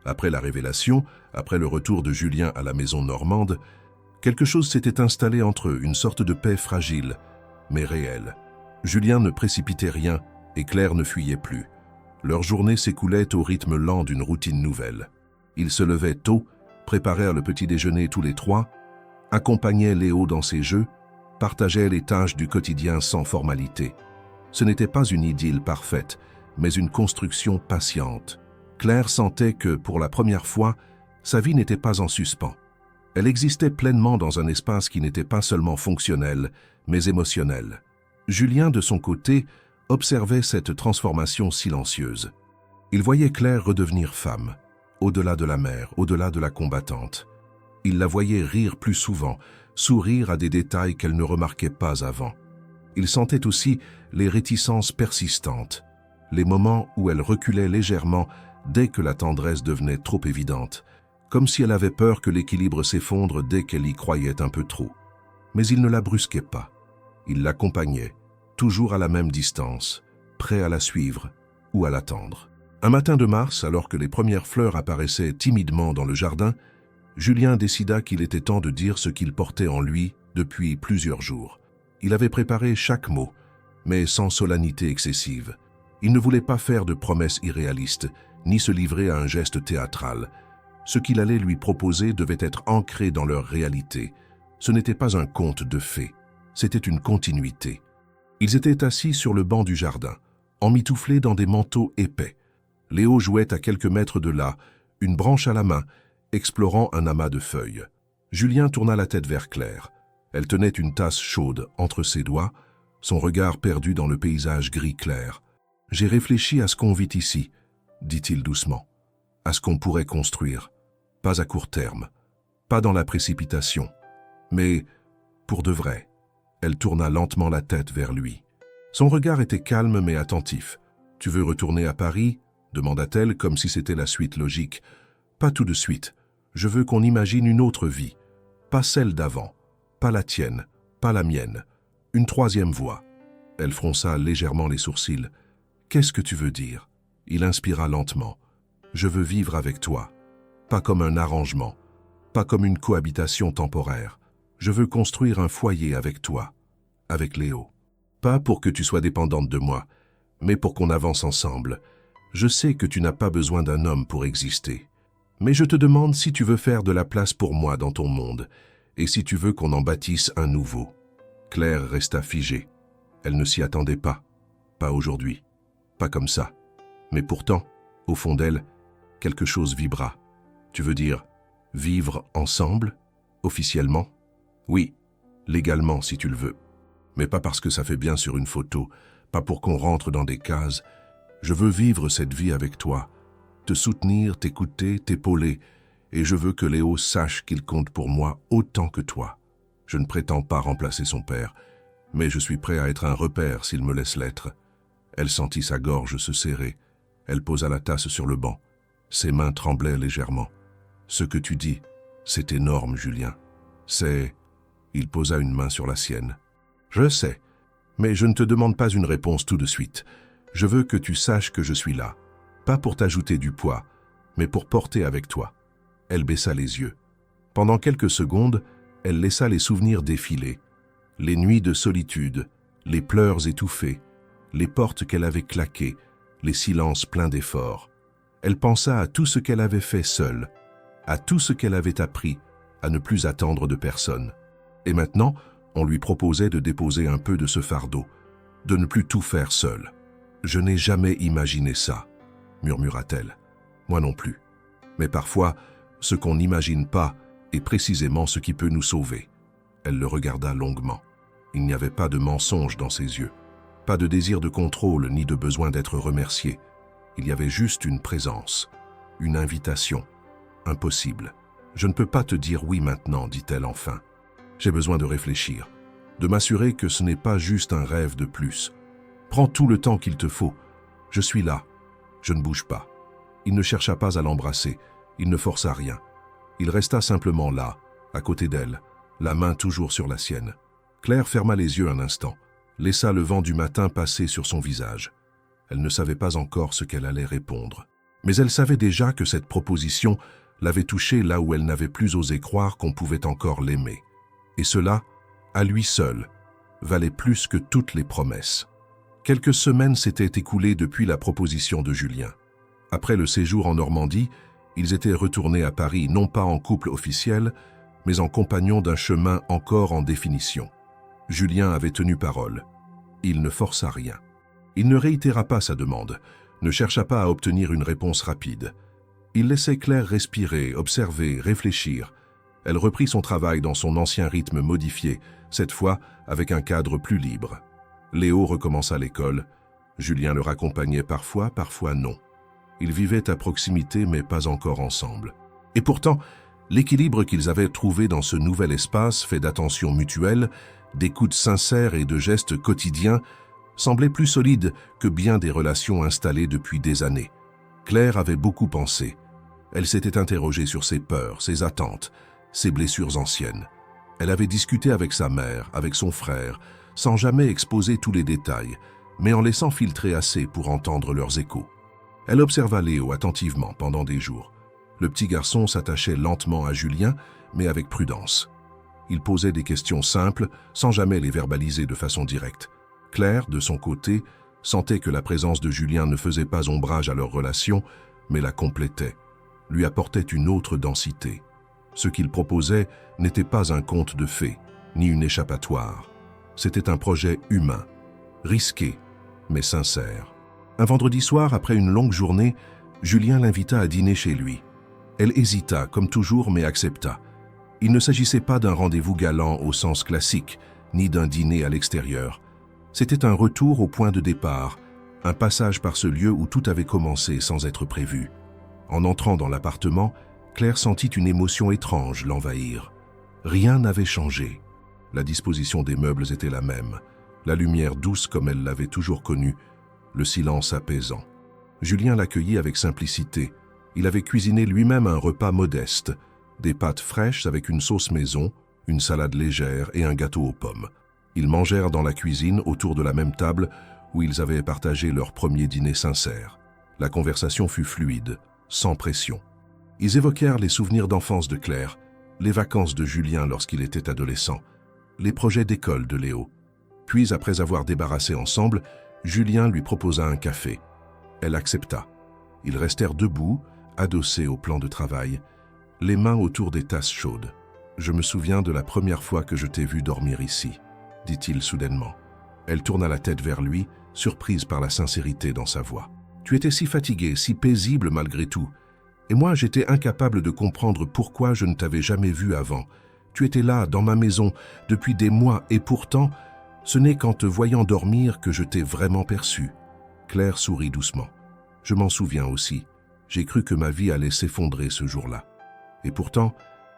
Speaker 1: Après la révélation, après le retour de Julien à la maison normande, quelque chose s'était installé entre eux, une sorte de paix fragile, mais réelle. Julien ne précipitait rien et Claire ne fuyait plus. Leur journée s'écoulait au rythme lent d'une routine nouvelle. Ils se levaient tôt, préparèrent le petit déjeuner tous les trois, accompagnaient Léo dans ses jeux, partageaient les tâches du quotidien sans formalité. Ce n'était pas une idylle parfaite, mais une construction patiente. Claire sentait que, pour la première fois, sa vie n'était pas en suspens. Elle existait pleinement dans un espace qui n'était pas seulement fonctionnel, mais émotionnel. Julien, de son côté, observait cette transformation silencieuse. Il voyait Claire redevenir femme, au-delà de la mère, au-delà de la combattante. Il la voyait rire plus souvent, sourire à des détails qu'elle ne remarquait pas avant. Il sentait aussi les réticences persistantes, les moments où elle reculait légèrement dès que la tendresse devenait trop évidente, comme si elle avait peur que l'équilibre s'effondre dès qu'elle y croyait un peu trop. Mais il ne la brusquait pas. Il l'accompagnait, toujours à la même distance, prêt à la suivre ou à l'attendre. Un matin de mars, alors que les premières fleurs apparaissaient timidement dans le jardin, Julien décida qu'il était temps de dire ce qu'il portait en lui depuis plusieurs jours. Il avait préparé chaque mot, mais sans solennité excessive. Il ne voulait pas faire de promesses irréalistes, ni se livrer à un geste théâtral. Ce qu'il allait lui proposer devait être ancré dans leur réalité. Ce n'était pas un conte de fées, c'était une continuité. Ils étaient assis sur le banc du jardin, emmitouflés dans des manteaux épais. Léo jouait à quelques mètres de là, une branche à la main, explorant un amas de feuilles. Julien tourna la tête vers Claire. Elle tenait une tasse chaude entre ses doigts, son regard perdu dans le paysage gris clair. « J'ai réfléchi à ce qu'on vit ici, » dit-il doucement, « à ce qu'on pourrait construire. Pas à court terme, pas dans la précipitation, mais pour de vrai. » Elle tourna lentement la tête vers lui. Son regard était calme mais attentif. « Tu veux retourner à Paris ?» demanda-t-elle comme si c'était la suite logique. « Pas tout de suite. Je veux qu'on imagine une autre vie. Pas celle d'avant. Pas la tienne. Pas la mienne. Une troisième voie. » Elle fronça légèrement les sourcils. « Qu'est-ce que tu veux dire ?» Il inspira lentement. « Je veux vivre avec toi. Pas comme un arrangement. Pas comme une cohabitation temporaire. Je veux construire un foyer avec toi. Avec Léo. Pas pour que tu sois dépendante de moi, mais pour qu'on avance ensemble. Je sais que tu n'as pas besoin d'un homme pour exister. Mais je te demande si tu veux faire de la place pour moi dans ton monde, et si tu veux qu'on en bâtisse un nouveau. » Claire resta figée. Elle ne s'y attendait pas. Pas aujourd'hui. Pas comme ça. Mais pourtant, au fond d'elle, quelque chose vibra. « Tu veux dire vivre ensemble, officiellement ?»« Oui, légalement si tu le veux. Mais pas parce que ça fait bien sur une photo, pas pour qu'on rentre dans des cases. Je veux vivre cette vie avec toi, te soutenir, t'écouter, t'épauler, et je veux que Léo sache qu'il compte pour moi autant que toi. Je ne prétends pas remplacer son père, mais je suis prêt à être un repère s'il me laisse l'être. » Elle sentit sa gorge se serrer. Elle posa la tasse sur le banc. Ses mains tremblaient légèrement. « Ce que tu dis, c'est énorme, Julien. C'est... » Il posa une main sur la sienne. « Je sais, mais je ne te demande pas une réponse tout de suite. Je veux que tu saches que je suis là, pas pour t'ajouter du poids, mais pour porter avec toi. » Elle baissa les yeux. Pendant quelques secondes, elle laissa les souvenirs défiler. Les nuits de solitude, les pleurs étouffés, les portes qu'elle avait claquées, les silences pleins d'efforts. Elle pensa à tout ce qu'elle avait fait seule, à tout ce qu'elle avait appris, à ne plus attendre de personne. Et maintenant, on lui proposait de déposer un peu de ce fardeau, de ne plus tout faire seule. « Je n'ai jamais imaginé ça, » murmura-t-elle. « Moi non plus. Mais parfois, ce qu'on n'imagine pas est précisément ce qui peut nous sauver. » Elle le regarda longuement. Il n'y avait pas de mensonge dans ses yeux, pas de désir de contrôle ni de besoin d'être remercié. Il y avait juste une présence, une invitation, impossible. « Je ne peux pas te dire oui maintenant, dit-elle enfin. J'ai besoin de réfléchir, de m'assurer que ce n'est pas juste un rêve de plus. Prends tout le temps qu'il te faut. Je suis là. Je ne bouge pas. » Il ne chercha pas à l'embrasser, il ne força rien. Il resta simplement là, à côté d'elle, la main toujours sur la sienne. Claire ferma les yeux un instant, laissa le vent du matin passer sur son visage. Elle ne savait pas encore ce qu'elle allait répondre. Mais elle savait déjà que cette proposition l'avait touchée là où elle n'avait plus osé croire qu'on pouvait encore l'aimer. Et cela, à lui seul, valait plus que toutes les promesses. Quelques semaines s'étaient écoulées depuis la proposition de Julien. Après le séjour en Normandie, ils étaient retournés à Paris non pas en couple officiel, mais en compagnons d'un chemin encore en définition. Julien avait tenu parole. Il ne força rien. Il ne réitéra pas sa demande, ne chercha pas à obtenir une réponse rapide. Il laissait Claire respirer, observer, réfléchir. Elle reprit son travail dans son ancien rythme modifié, cette fois avec un cadre plus libre. Léo recommença l'école. Julien le raccompagnait parfois, parfois non. Ils vivaient à proximité mais pas encore ensemble. Et pourtant, l'équilibre qu'ils avaient trouvé dans ce nouvel espace, fait d'attention mutuelle, d'écoute sincère et de gestes quotidiens, semblait plus solide que bien des relations installées depuis des années. Claire avait beaucoup pensé. Elle s'était interrogée sur ses peurs, ses attentes, ses blessures anciennes. Elle avait discuté avec sa mère, avec son frère, sans jamais exposer tous les détails, mais en laissant filtrer assez pour entendre leurs échos. Elle observa Léo attentivement pendant des jours. Le petit garçon s'attachait lentement à Julien, mais avec prudence. Il posait des questions simples, sans jamais les verbaliser de façon directe. Claire, de son côté, sentait que la présence de Julien ne faisait pas ombrage à leur relation, mais la complétait, lui apportait une autre densité. Ce qu'il proposait n'était pas un conte de fées, ni une échappatoire. C'était un projet humain, risqué, mais sincère. Un vendredi soir, après une longue journée, Julien l'invita à dîner chez lui. Elle hésita, comme toujours, mais accepta. Il ne s'agissait pas d'un rendez-vous galant au sens classique, ni d'un dîner à l'extérieur. C'était un retour au point de départ, un passage par ce lieu où tout avait commencé sans être prévu. En entrant dans l'appartement, Claire sentit une émotion étrange l'envahir. Rien n'avait changé. La disposition des meubles était la même, la lumière douce comme elle l'avait toujours connue, le silence apaisant. Julien l'accueillit avec simplicité. Il avait cuisiné lui-même un repas modeste, des pâtes fraîches avec une sauce maison, une salade légère et un gâteau aux pommes. Ils mangèrent dans la cuisine autour de la même table où ils avaient partagé leur premier dîner sincère. La conversation fut fluide, sans pression. Ils évoquèrent les souvenirs d'enfance de Claire, les vacances de Julien lorsqu'il était adolescent, les projets d'école de Léo. Puis, après avoir débarrassé ensemble, Julien lui proposa un café. Elle accepta. Ils restèrent debout, adossés au plan de travail, les mains autour des tasses chaudes. « Je me souviens de la première fois que je t'ai vu dormir ici », dit-il soudainement. Elle tourna la tête vers lui, surprise par la sincérité dans sa voix. « Tu étais si fatigué, si paisible malgré tout. Et moi, j'étais incapable de comprendre pourquoi je ne t'avais jamais vu avant. Tu étais là, dans ma maison, depuis des mois, et pourtant, ce n'est qu'en te voyant dormir que je t'ai vraiment perçu. » Claire sourit doucement. « Je m'en souviens aussi. J'ai cru que ma vie allait s'effondrer ce jour-là. Et pourtant,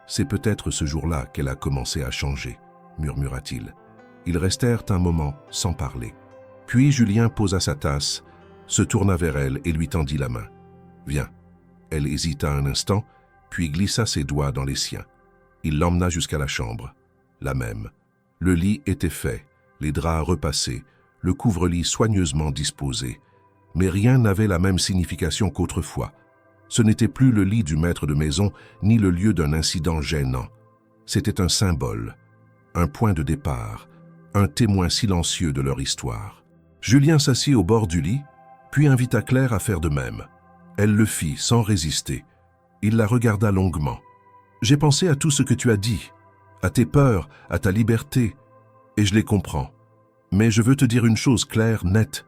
Speaker 1: c'est peut-être ce jour-là qu'elle a commencé à changer, » murmura-t-il. Ils restèrent un moment sans parler. Puis Julien posa sa tasse, se tourna vers elle et lui tendit la main. « Viens. » Elle hésita un instant, puis glissa ses doigts dans les siens. Il l'emmena jusqu'à la chambre. La même. Le lit était fait, les draps repassés, le couvre-lit soigneusement disposé. Mais rien n'avait la même signification qu'autrefois. Ce n'était plus le lit du maître de maison, ni le lieu d'un incident gênant. C'était un symbole, un point de départ, un témoin silencieux de leur histoire. Julien s'assit au bord du lit, puis invita Claire à faire de même. Elle le fit sans résister. Il la regarda longuement. « J'ai pensé à tout ce que tu as dit, à tes peurs, à ta liberté, et je les comprends. Mais je veux te dire une chose claire, nette.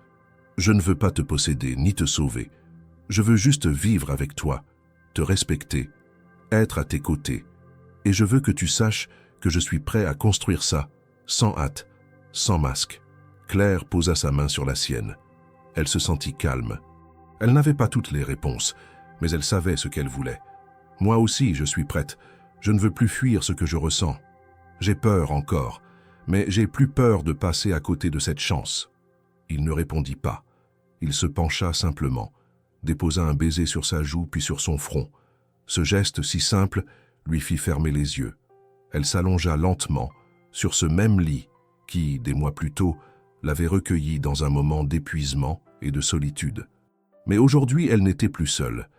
Speaker 1: Je ne veux pas te posséder, ni te sauver. Je veux juste vivre avec toi, te respecter, être à tes côtés. Et je veux que tu saches que je suis prêt à construire ça, sans hâte, sans masque. » Claire posa sa main sur la sienne. Elle se sentit calme. Elle n'avait pas toutes les réponses, mais elle savait ce qu'elle voulait. « Moi aussi, je suis prête. Je ne veux plus fuir ce que je ressens. J'ai peur encore, mais j'ai plus peur de passer à côté de cette chance. » Il ne répondit pas. Il se pencha simplement, déposa un baiser sur sa joue puis sur son front. Ce geste si simple lui fit fermer les yeux. Elle s'allongea lentement sur ce même lit qui, des mois plus tôt, l'avait recueillie dans un moment d'épuisement et de solitude. Mais aujourd'hui, elle n'était plus seule.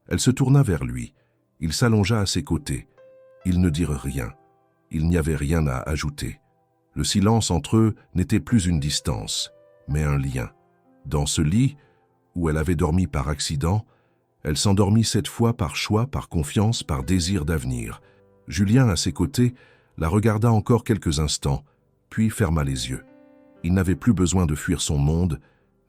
Speaker 1: Elle se tourna vers lui. Il s'allongea à ses côtés. Ils ne dirent rien. Il n'y avait rien à ajouter. Le silence entre eux n'était plus une distance, mais un lien. Dans ce lit, où elle avait dormi par accident, elle s'endormit cette fois par choix, par confiance, par désir d'avenir. Julien, à ses côtés, la regarda encore quelques instants, puis ferma les yeux. Il n'avait plus besoin de fuir son monde,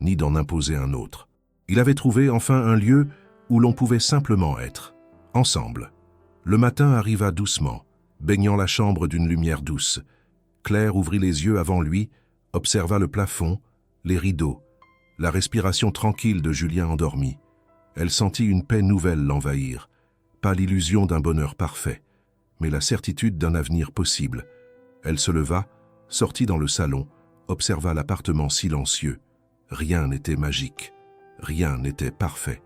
Speaker 1: ni d'en imposer un autre. Il avait trouvé enfin un lieu où l'on pouvait simplement être, ensemble. Le matin arriva doucement, baignant la chambre d'une lumière douce. Claire ouvrit les yeux avant lui, observa le plafond, les rideaux, la respiration tranquille de Julien endormi. Elle sentit une paix nouvelle l'envahir, pas l'illusion d'un bonheur parfait, mais la certitude d'un avenir possible. Elle se leva, sortit dans le salon, observa l'appartement silencieux. Rien n'était magique, rien n'était parfait,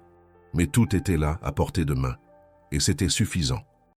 Speaker 1: mais tout était là à portée de main, et c'était suffisant.